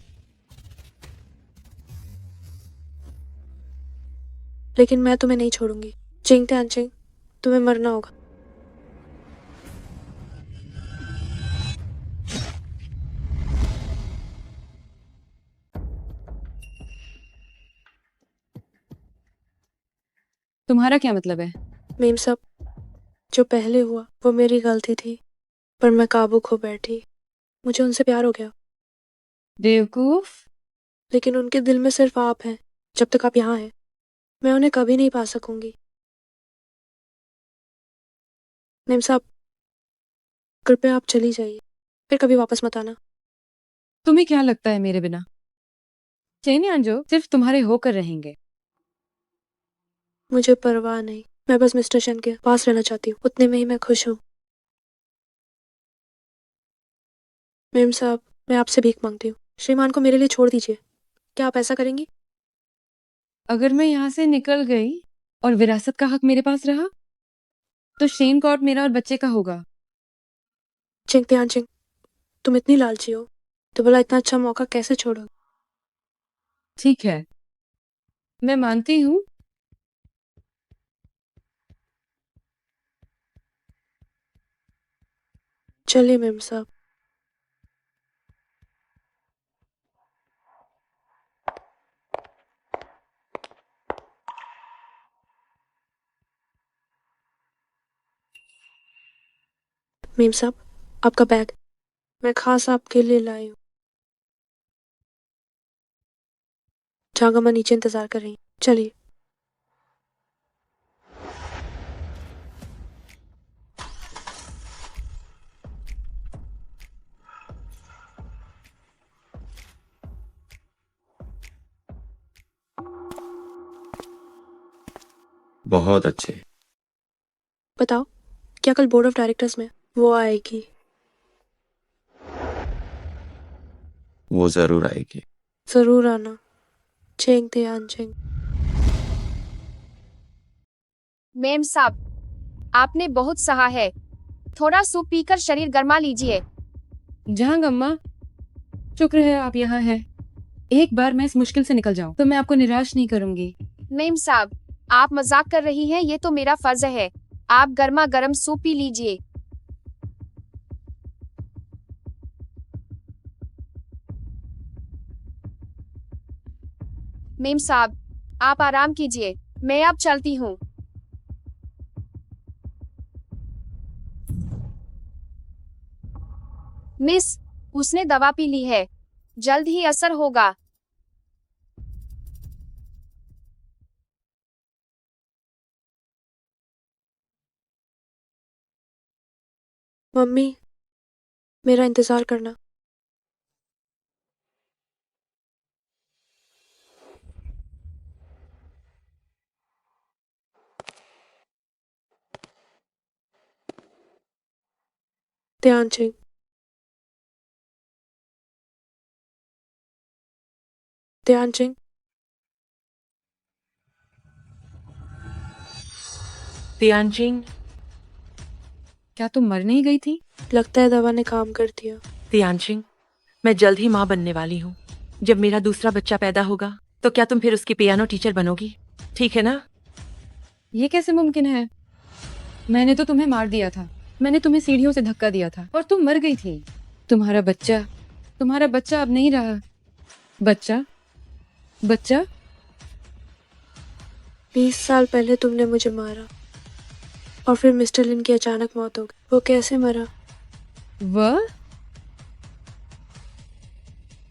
लेकिन मैं तुम्हें नहीं छोड़ूंगी। चिंग त्यानचिंग, तुम्हें मरना होगा। तुम्हारा क्या मतलब है? मेम साहब, जो पहले हुआ वो मेरी गलती थी, पर मैं काबू खो बैठी। मुझे उनसे प्यार हो गया, बेवकूफ। लेकिन उनके दिल में सिर्फ आप हैं। जब तक आप यहाँ हैं मैं उन्हें कभी नहीं पा सकूंगी। मेम साहब, कृपया आप चली जाइए, फिर कभी वापस मत आना। तुम्हें क्या लगता है मेरे बिना शेन यांजो सिर्फ तुम्हारे होकर रहेंगे? मुझे परवाह नहीं, मैं बस मिस्टर शन के पास रहना चाहती हूँ, उतने में ही मैं खुश हूँ। मेम साहब, मैं आपसे भीख मांगती हूँ, श्रीमान को मेरे लिए छोड़ दीजिए। क्या आप ऐसा करेंगी? अगर मैं यहाँ से निकल गई और विरासत का हक मेरे पास रहा तो शेन कॉर्ट मेरा और बच्चे का होगा। चिंग त्यानचिंग, तुम इतनी लालची हो तो भला इतना अच्छा मौका कैसे छोड़ो? ठीक है, मैं मानती हूँ। चलिए मेम साहब। मेम साहब, आपका बैग मैं खास आपके लिए लाई हूँ। जागमा नीचे इंतजार कर रही हैं। चलिए। बहुत अच्छे। बताओ, क्या कल बोर्ड ऑफ डायरेक्टर्स में वो आएगी? वो जरूर आएगी। जरूर आना। चेंग त्यानचिंग। मेम साहब, आपने बहुत सहा है। थोड़ा सूप पीकर शरीर गर्मा लीजिए। जहाँ अम्मा, शुक्र है आप यहाँ हैं। एक बार मैं इस मुश्किल से निकल जाऊं तो मैं आपको निराश नहीं करूंगी। मेम साहब, आप मजाक कर रही हैं, ये तो मेरा फर्ज है। आप गर्मा गर्म सूप पी लीजिए। मेम साहब, आप आराम कीजिए, मैं अब चलती हूँ। मिस, उसने दवा पी ली है, जल्द ही असर होगा। मम्मी, मेरा इंतजार करना। त्यानचिंग, त्यानचिंग, तियानचिंग, क्या तुम मर नहीं गई थी? लगता है दवा ने काम कर दिया। तियानचिंग, मैं जल्द ही माँ बनने वाली हूँ। जब मेरा दूसरा बच्चा पैदा होगा तो क्या तुम फिर उसकी पियानो टीचर बनोगी? ठीक है ना? ये कैसे मुमकिन है? मैंने तो तुम्हें मार दिया था। मैंने तुम्हें सीढ़ियों से धक्का दिया था और तुम मर गई थी। तुम्हारा बच्चा अब नहीं रहा। बच्चा, बच्चा, 20 साल पहले तुमने मुझे मारा और फिर मिस्टर लिन की अचानक मौत हो गई। वो कैसे मरा? वह?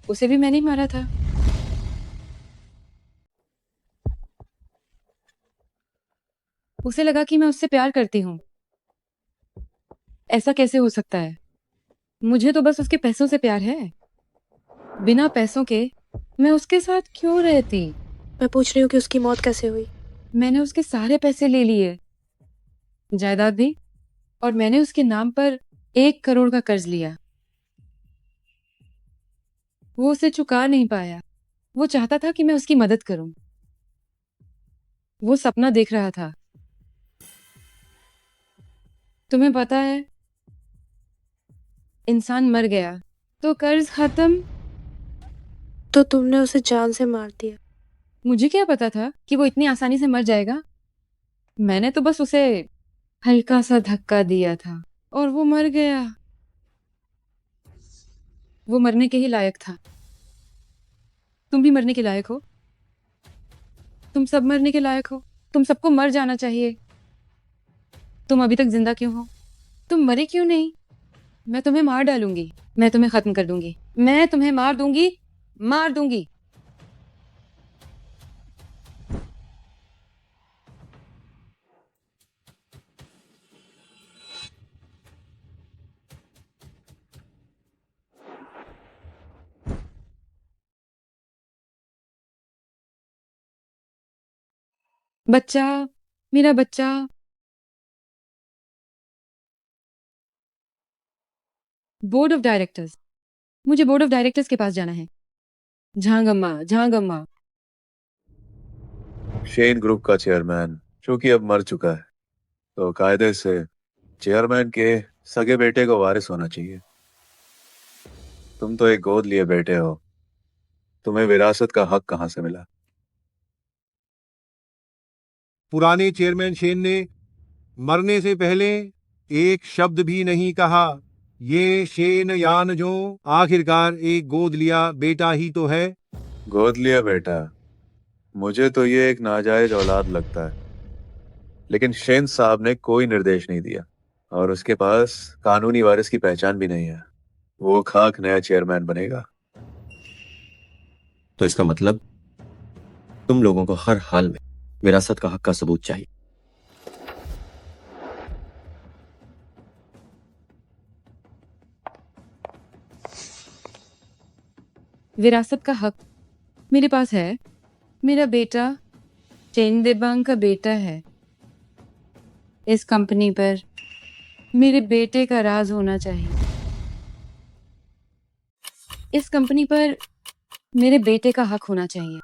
उसे भी मैंने ही मारा था। उसे लगा कि मैं उससे प्यार करती हूँ। ऐसा कैसे हो सकता है? मुझे तो बस उसके पैसों से प्यार है। बिना पैसों के मैं उसके साथ क्यों रहती? मैं पूछ रही हूँ कि उसकी मौत कैसे हुई। मैंने उसके सारे पैसे ले लिए, जायदाद भी, और मैंने उसके नाम पर 1 करोड़ का कर्ज लिया। वो उसे चुका नहीं पाया। वो चाहता था कि मैं उसकी मदद करूं। वो सपना देख रहा था। तुम्हें पता है, इंसान मर गया तो कर्ज खत्म। तो तुमने उसे जान से मार दिया। मुझे क्या पता था कि वो इतनी आसानी से मर जाएगा। मैंने तो बस उसे हल्का सा धक्का दिया था और वो मर गया। वो मरने के ही लायक था। तुम भी मरने के लायक हो। तुम सब मरने के लायक हो। तुम सबको मर जाना चाहिए। तुम अभी तक जिंदा क्यों हो? तुम मरे क्यों नहीं? मैं तुम्हें मार डालूंगी। मैं तुम्हें खत्म कर दूंगी। मैं तुम्हें मार दूंगी, मार दूंगी। बच्चा, मेरा बच्चा। Board of directors. मुझे बोर्ड ऑफ डायरेक्टर्स के पास जाना है। झांगम्मा, झांगम्मा। शेन ग्रुप का चेयरमैन चूंकि अब मर चुका है तो कायदे से चेयरमैन के सगे बेटे को वारिस होना चाहिए। तुम तो एक गोद लिए बेटे हो, तुम्हें विरासत का हक कहां से मिला? पुराने चेयरमैन शेन ने मरने से पहले एक शब्द भी नहीं कहा। ये शेन यान जो आखिरकार एक गोद लिया बेटा ही तो है। गोद लिया बेटा, मुझे तो ये एक नाजायज औलाद लगता है। लेकिन शेन साहब ने कोई निर्देश नहीं दिया और उसके पास कानूनी वारिस की पहचान भी नहीं है। वो खाक नया चेयरमैन बनेगा। तो इसका मतलब तुम लोगों को हर हाल में विरासत का हक का सबूत चाहिए। विरासत का हक मेरे पास है। मेरा बेटा चेन देबांग का बेटा है। इस कंपनी पर मेरे बेटे का राज होना चाहिए। इस कंपनी पर मेरे बेटे का हक होना चाहिए।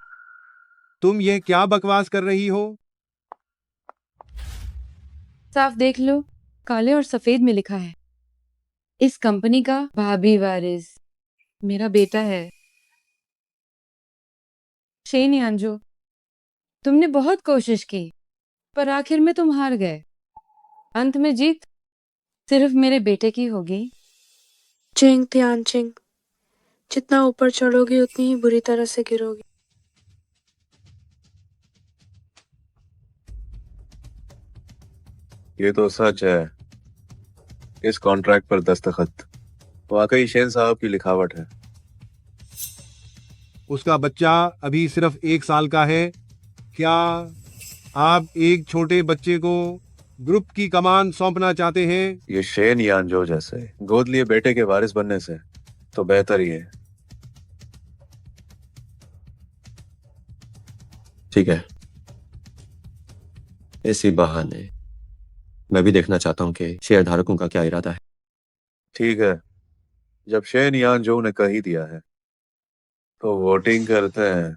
तुम ये क्या बकवास कर रही हो? साफ देख लो, काले और सफेद में लिखा है। इस कंपनी का भाभी वारिस मेरा बेटा है। शेन यांजो, तुमने बहुत कोशिश की पर आखिर में तुम हार गए। अंत में जीत सिर्फ मेरे बेटे की होगी। चिंग त्यानचिंग, जितना ऊपर चढ़ोगी उतनी ही बुरी तरह से गिरोगी। ये तो सच है। इस कॉन्ट्रैक्ट पर दस्तखत वाकई शेन साहब की लिखावट है। उसका बच्चा अभी सिर्फ 1 साल का है। क्या आप एक छोटे बच्चे को ग्रुप की कमान सौंपना चाहते हैं? ये शेन यानजो जैसे गोद लिए बेटे के वारिस बनने से तो बेहतर ही है। ठीक है, इसी बहाने मैं भी देखना चाहता हूं कि शेयरधारकों का क्या इरादा है। ठीक है, जब शेन यानजो ने कह ही दिया है तो वोटिंग करते हैं।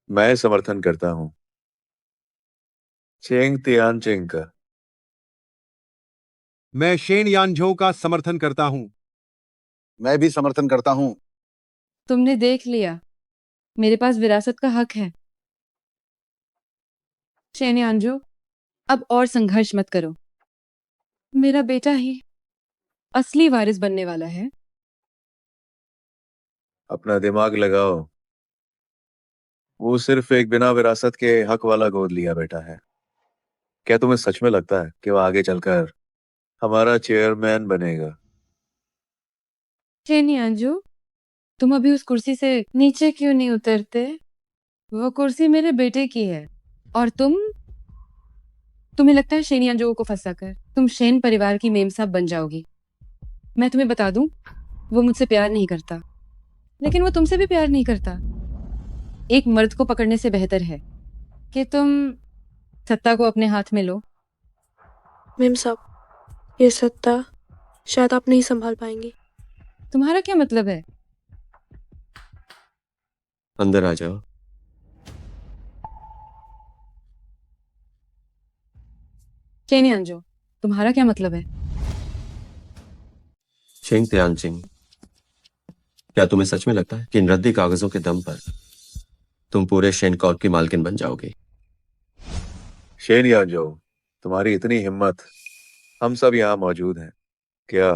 मैं समर्थन करता हूं चेंग तियानचिंग का। मैं शेन यानझो का समर्थन करता हूं। मैं भी समर्थन करता हूं। तुमने देख लिया, मेरे पास विरासत का हक है। शेन यानजो, अब और संघर्ष मत करो। मेरा बेटा ही असली वारिस बनने वाला है। अपना दिमाग लगाओ। वो सिर्फ एक बिना विरासत के हक वाला गोद लिया बेटा है। क्या तुम्हें सच में लगता है कि वो आगे चलकर हमारा चेयरमैन बनेगा? शेन यानजो, तुम अभी उस कुर्सी से नीचे क्यों नहीं उतरते? वो कुर्सी मेरे बेटे की है और तुम्हें लगता है शेन यानजो को फंसाकर तुम शेन परिवार की मेमसाब बन जाओगी? मैं तुम्हें बता दूं, वो मुझसे प्यार नहीं करता, लेकिन वो तुमसे भी प्यार नहीं करता। एक मर्द को पकड़ने से बेहतर है कि तुम सत्ता को अपने हाथ में लो। मेम साहब, ये सत्ता शायद आप नहीं संभाल पाएंगी। तुम्हारा क्या मतलब है? अंदर आ जाओ। शेन यानजो, तुम्हारा क्या मतलब है? चेंग तियानचिंग, क्या तुम्हें सच में लगता है कि इन रद्दी कागजों के दम पर तुम पूरे शेन कॉर्प की मालकिन बन जाओगे? शेन यानजो, तुम्हारी इतनी हिम्मत, हम सब यहाँ मौजूद हैं। क्या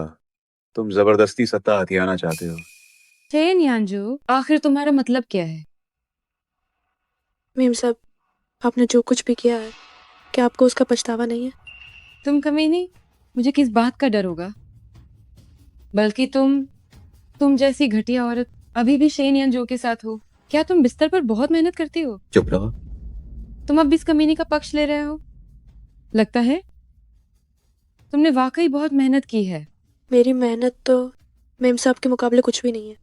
तुम जबरदस्ती सत्ता हथियाना चाहते हो? शेन यानजो, आखिर तुम्हारा मतलब क्या है? मेम साहब, आपने जो कुछ भी किया है, क्या आपको उसका पछतावा नहीं है? तुम कमीनी, मुझे किस बात का डर होगा? बल्कि तुम जैसी घटिया औरत अभी भी शेन यानजो के साथ हो। क्या तुम बिस्तर पर बहुत मेहनत करती हो? चुप रहो। तुम अब इस कमीनी का पक्ष ले रहे हो? लगता है तुमने वाकई बहुत मेहनत की है। मेरी मेहनत तो मेम साहब के मुकाबले कुछ भी नहीं है।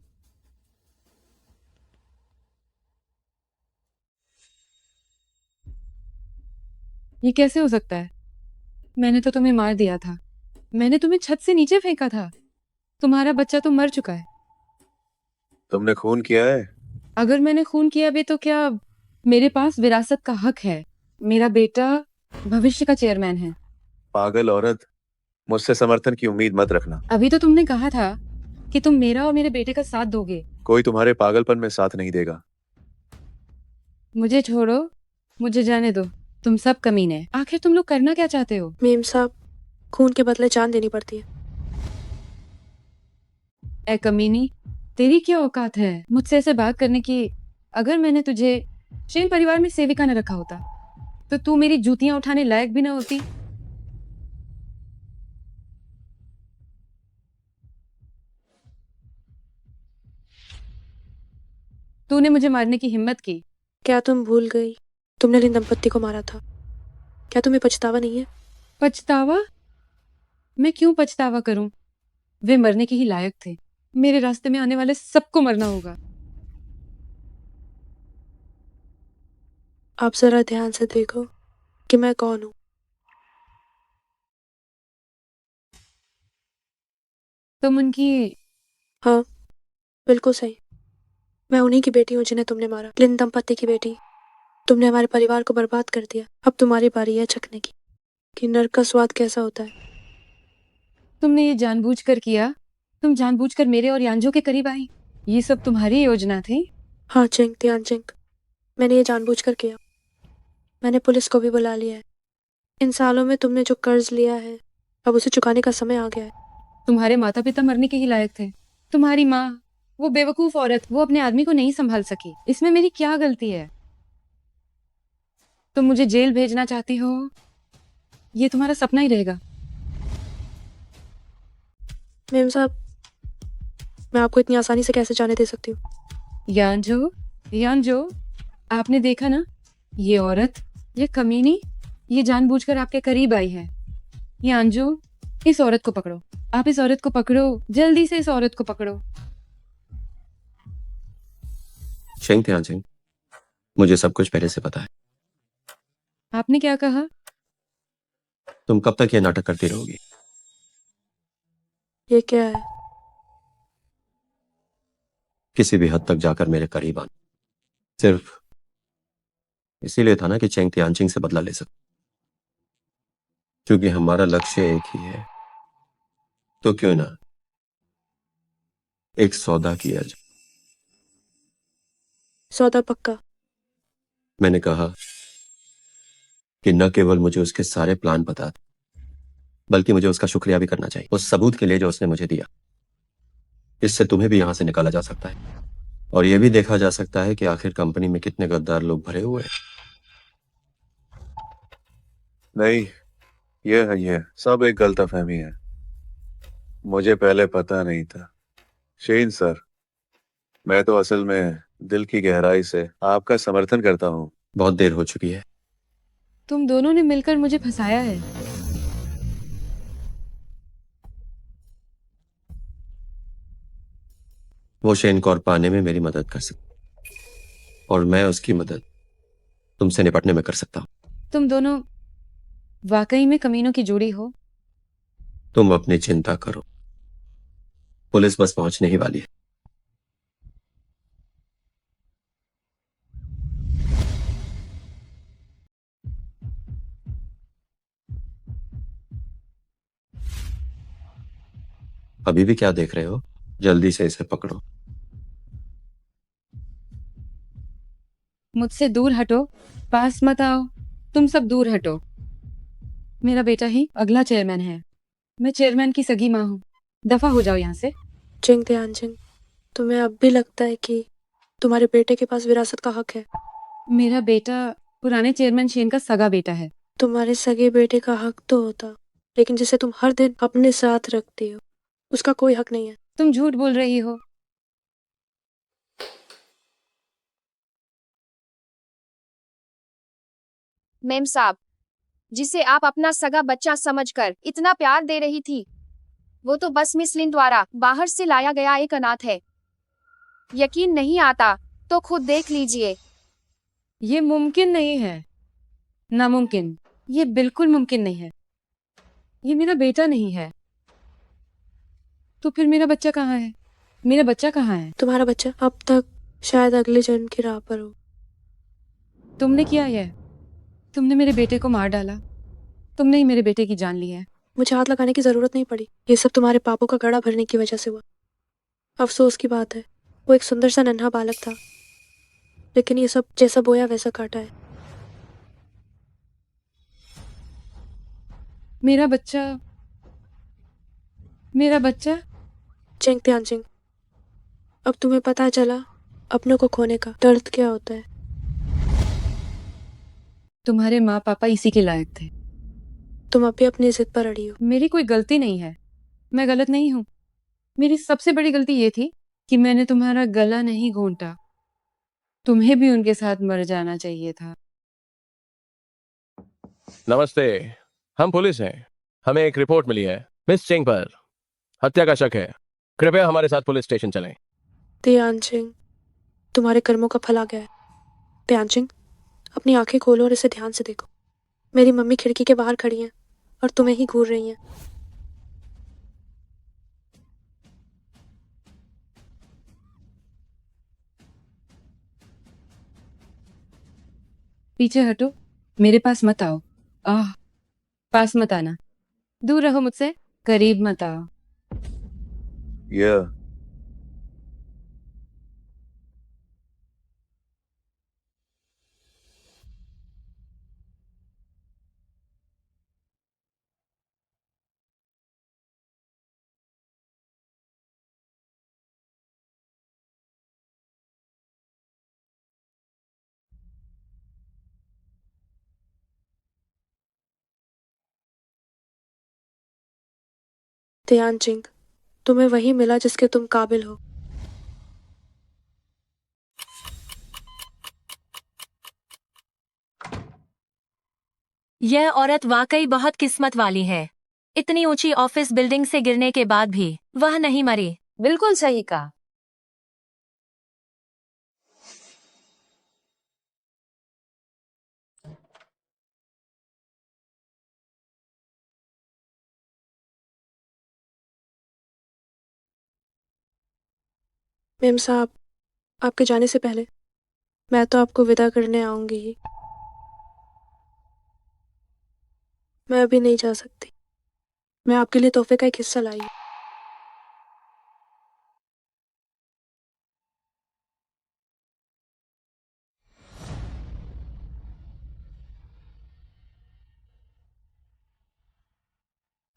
ये कैसे हो सकता है? मैंने तो तुम्हें मार दिया था। मैंने तुम्हें छत से नीचे फेंका था। तुम्हारा बच्चा तो मर चुका है। तुमने खून किया है? अगर मैंने खून किया भी तो क्या, मेरे पास विरासत का हक है। मेरा बेटा भविष्य का चेयरमैन है। पागल औरत, मुझसे समर्थन की उम्मीद मत रखना। अभी तो तुमने कहा था कि तुम मेरा और मेरे बेटे का साथ दोगे। कोई तुम्हारे पागलपन में साथ नहीं देगा। मुझे छोड़ो, मुझे जाने दो। तुम सब कमीने। आखिर तुम लोग करना क्या चाहते हो? मेम साहब, खून के बदले जान देनी पड़ती है। ए कमीनी, तेरी क्या औकात है मुझसे ऐसे बात करने की? अगर मैंने तुझे शेन परिवार में सेविका न रखा होता तो तू मेरी जूतियां उठाने लायक भी न होती। तूने मुझे मारने की हिम्मत की। क्या तुम भूल गई तुमने लिन दंपत्ति को मारा था? क्या तुम्हें पछतावा नहीं है? पछतावा? मैं क्यों पछतावा करूं? वे मरने के ही लायक थे। मेरे रास्ते में आने वाले सबको मरना होगा। आप जरा ध्यान से देखो कि मैं कौन हूँ। तुम उनकी हाँ, बिल्कुल सही। मैं उन्हीं की बेटी हूँ जिन्हें तुमने मारा। लिन दंपत्ति की बेटी। तुमने हमारे परिवार को बर्बाद कर दिया। अब तुम्हारी बारी है चखने की कि नर्क का स्वाद कैसा होता है। तुमने ये जानबूझकर किया? तुम जानबूझकर मेरे और यानजो के करीब आई? ये सब तुम्हारी योजना थी? हाँ चिंग तियानचिंग, मैंने ये जानबूझकर किया। मैंने पुलिस को भी बुला लिया है। इन सालों में तुमने जो कर्ज लिया है, अब उसे चुकाने का समय आ गया है। तुम्हारे माता पिता मरने के ही लायक थे। तुम्हारी माँ, वो बेवकूफ औरत, वो अपने आदमी को नहीं संभाल सकी। इसमें मेरी क्या गलती है? तुम मुझे जेल भेजना चाहती हो? ये तुम्हारा सपना ही रहेगा। मेम साहब, मैं आपको इतनी आसानी से कैसे जाने दे सकती हूँ? यांजो, यांजो, आपने देखा ना, ये औरत, ये कमीनी, ये जानबूझकर आपके करीब आई है। यांजो, इस औरत को पकड़ो। आप इस औरत को पकड़ो, जल्दी से इस औरत को पकड़ो। शेंग त्यानचिंग, मुझे सब कुछ पहले से पता है। आपने क्या कहा? तुम कब तक ये नाटक करती रहोगी? ये क्या है? किसी भी हद तक जाकर मेरे करीब आना। सिर्फ इसीलिए था ना कि चेंग तियानचिंग से बदला ले सकूं, क्योंकि हमारा लक्ष्य एक ही है। तो क्यों ना एक सौदा किया जाए? सौदा पक्का? मैंने कहा कि न केवल मुझे उसके सारे प्लान पता थे, बल्कि मुझे उसका शुक्रिया भी करना चाहिए उस सबूत के लिए जो उसने मुझे दिया। इससे तुम्हें भी यहां से निकाला जा सकता है और यह भी देखा जा सकता है कि आखिर कंपनी में कितने गद्दार लोग भरे हुए हैं। नहीं, ये सब एक गलतफहमी है। मुझे पहले पता नहीं था। शेन सर, मैं तो असल में दिल की गहराई से आपका समर्थन करता हूँ। बहुत देर हो चुकी है। तुम दोनों ने मिलकर मुझे फंसाया है। वो शेन कॉर्प पाने में मेरी मदद कर सकता और मैं उसकी मदद तुमसे निपटने में कर सकता हूं। तुम दोनों वाकई में कमीनों की जोड़ी हो। तुम अपनी चिंता करो, पुलिस बस पहुंचने ही वाली है। अभी भी क्या देख रहे हो? जल्दी से इसे पकड़ो। मुझसे दूर हटो, पास मत आओ। तुम सब दूर हटो। मेरा बेटा ही अगला चेयरमैन है। मैं चेयरमैन की सगी माँ हूँ। दफा हो जाओ यहाँ से। चिंग त्यानचिंग, तुम्हें अब भी लगता है कि तुम्हारे बेटे के पास विरासत का हक है? मेरा बेटा पुराने चेयरमैन शेन का सगा बेटा है। तुम्हारे सगे बेटे का हक तो होता, लेकिन जिसे तुम हर दिन अपने साथ रखती हो, उसका कोई हक नहीं है। तुम झूठ बोल रही हो। मेम साहब, जिसे आप अपना सगा बच्चा समझकर इतना प्यार दे रही थी, वो तो बस मिस लिन द्वारा बाहर से लाया गया एक अनाथ है। यकीन नहीं आता तो खुद देख लीजिए। ये मुमकिन नहीं है। नामुमकिन। ये बिल्कुल मुमकिन नहीं है। ये मेरा बेटा नहीं है। तो फिर मेरा बच्चा कहाँ है? मेरा बच्चा कहाँ है? तुम्हारा बच्चा अब तक शायद अगले जन्म की राह पर हो। तुमने किया है। तुमने मेरे बेटे को मार डाला। तुमने ही मेरे बेटे की जान ली है। मुझे हाथ लगाने की जरूरत नहीं पड़ी। ये सब तुम्हारे पापों का घड़ा भरने की वजह से हुआ। अफसोस की बात है, वो एक सुंदर सा नन्हा बालक था, लेकिन ये सब जैसा बोया वैसा काटा है। मेरा बच्चा, मेरा बच्चा। चिंग त्यानचिंग, अब तुम्हें पता चला अपनों को खोने का दर्द क्या होता है। तुम्हारे माँ पापा इसी के लायक थे। तुम अभी अपनी जिद पर अड़ी हो। मेरी कोई गलती नहीं है। मैं गलत नहीं हूँ। मेरी सबसे बड़ी गलती ये थी कि मैंने तुम्हारा गला नहीं घोंटा। तुम्हें भी उनके साथ मर जाना चाहिए था। नमस्ते, हम पुलिस हैं। हमें एक रिपोर्ट मिली है, मिस चेंग पर हत्या का शक है। कृपया हमारे साथ पुलिस स्टेशन चलें। त्यानचिंग, तुम्हारे कर्मों का फल आ गया है। त्यानचिंग, अपनी आंखें खोलो और इसे ध्यान से देखो। मेरी मम्मी खिड़की के बाहर खड़ी हैं और तुम्हें ही घूर रही हैं। पीछे हटो। मेरे पास मत आओ। पास मत आना। दूर रहो मुझसे। करीब मत आओ। ये त्यानचिंग, तुम्हें वही मिला जिसके तुम काबिल हो। यह औरत वाकई बहुत किस्मत वाली है। इतनी ऊंची ऑफिस बिल्डिंग से गिरने के बाद भी वह नहीं मरी। बिल्कुल सही कहा। मेम साहब, आपके जाने से पहले मैं तो आपको विदा करने आऊंगी ही। मैं अभी नहीं जा सकती। मैं आपके लिए तोहफे का एक हिस्सा लाई हूँ।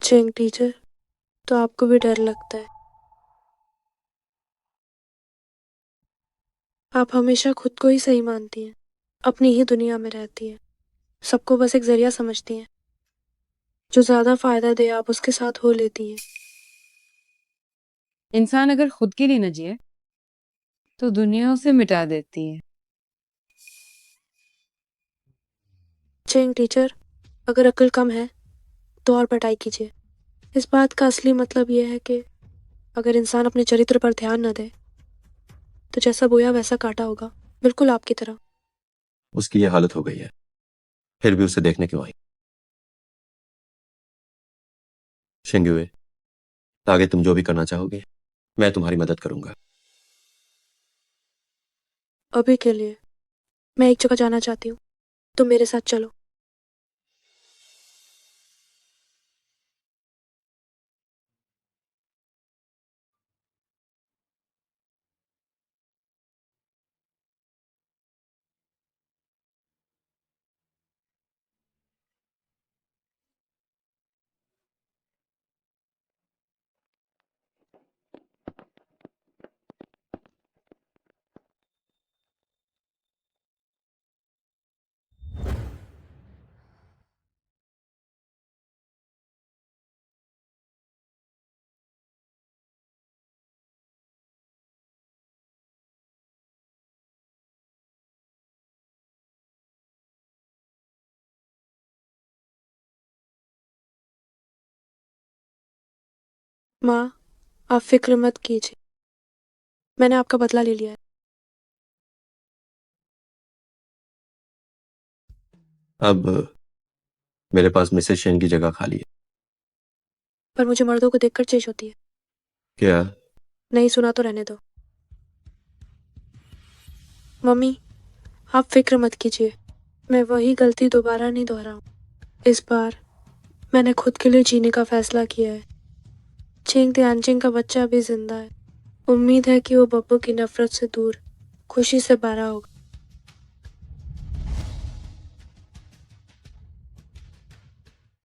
चेंग टीचर, तो आपको भी डर लगता है। आप हमेशा खुद को ही सही मानती हैं, अपनी ही दुनिया में रहती हैं, सबको बस एक जरिया समझती हैं। जो ज्यादा फायदा दे आप उसके साथ हो लेती हैं। इंसान अगर खुद के लिए न जिए तो दुनिया उसे मिटा देती है। चेंग टीचर, अगर अक्ल कम है तो और पढ़ाई कीजिए। इस बात का असली मतलब यह है कि अगर इंसान अपने चरित्र पर ध्यान न दे तो जैसा बोया वैसा काटा होगा, बिल्कुल आपकी तरह। उसकी ये हालत हो गई है, फिर भी उसे देखने क्यों आई? शिंगुए, आगे तुम जो भी करना चाहोगे मैं तुम्हारी मदद करूंगा। अभी के लिए मैं एक जगह जाना चाहती हूँ, तुम मेरे साथ चलो। माँ, आप फिक्र मत कीजिए, मैंने आपका बदला ले लिया है। अब मेरे पास मिसेस शेन की जगह खाली है। पर मुझे मर्दों को देखकर चेच होती है। क्या? नहीं सुना तो रहने दो। मम्मी, आप फिक्र मत कीजिए, मैं वही गलती दोबारा नहीं दोहराऊं। इस बार मैंने खुद के लिए जीने का फैसला किया है। चेंग तियानचिंग का बच्चा अभी जिंदा है। उम्मीद है कि वो बब्बू की नफरत से दूर खुशी से भरा होगा।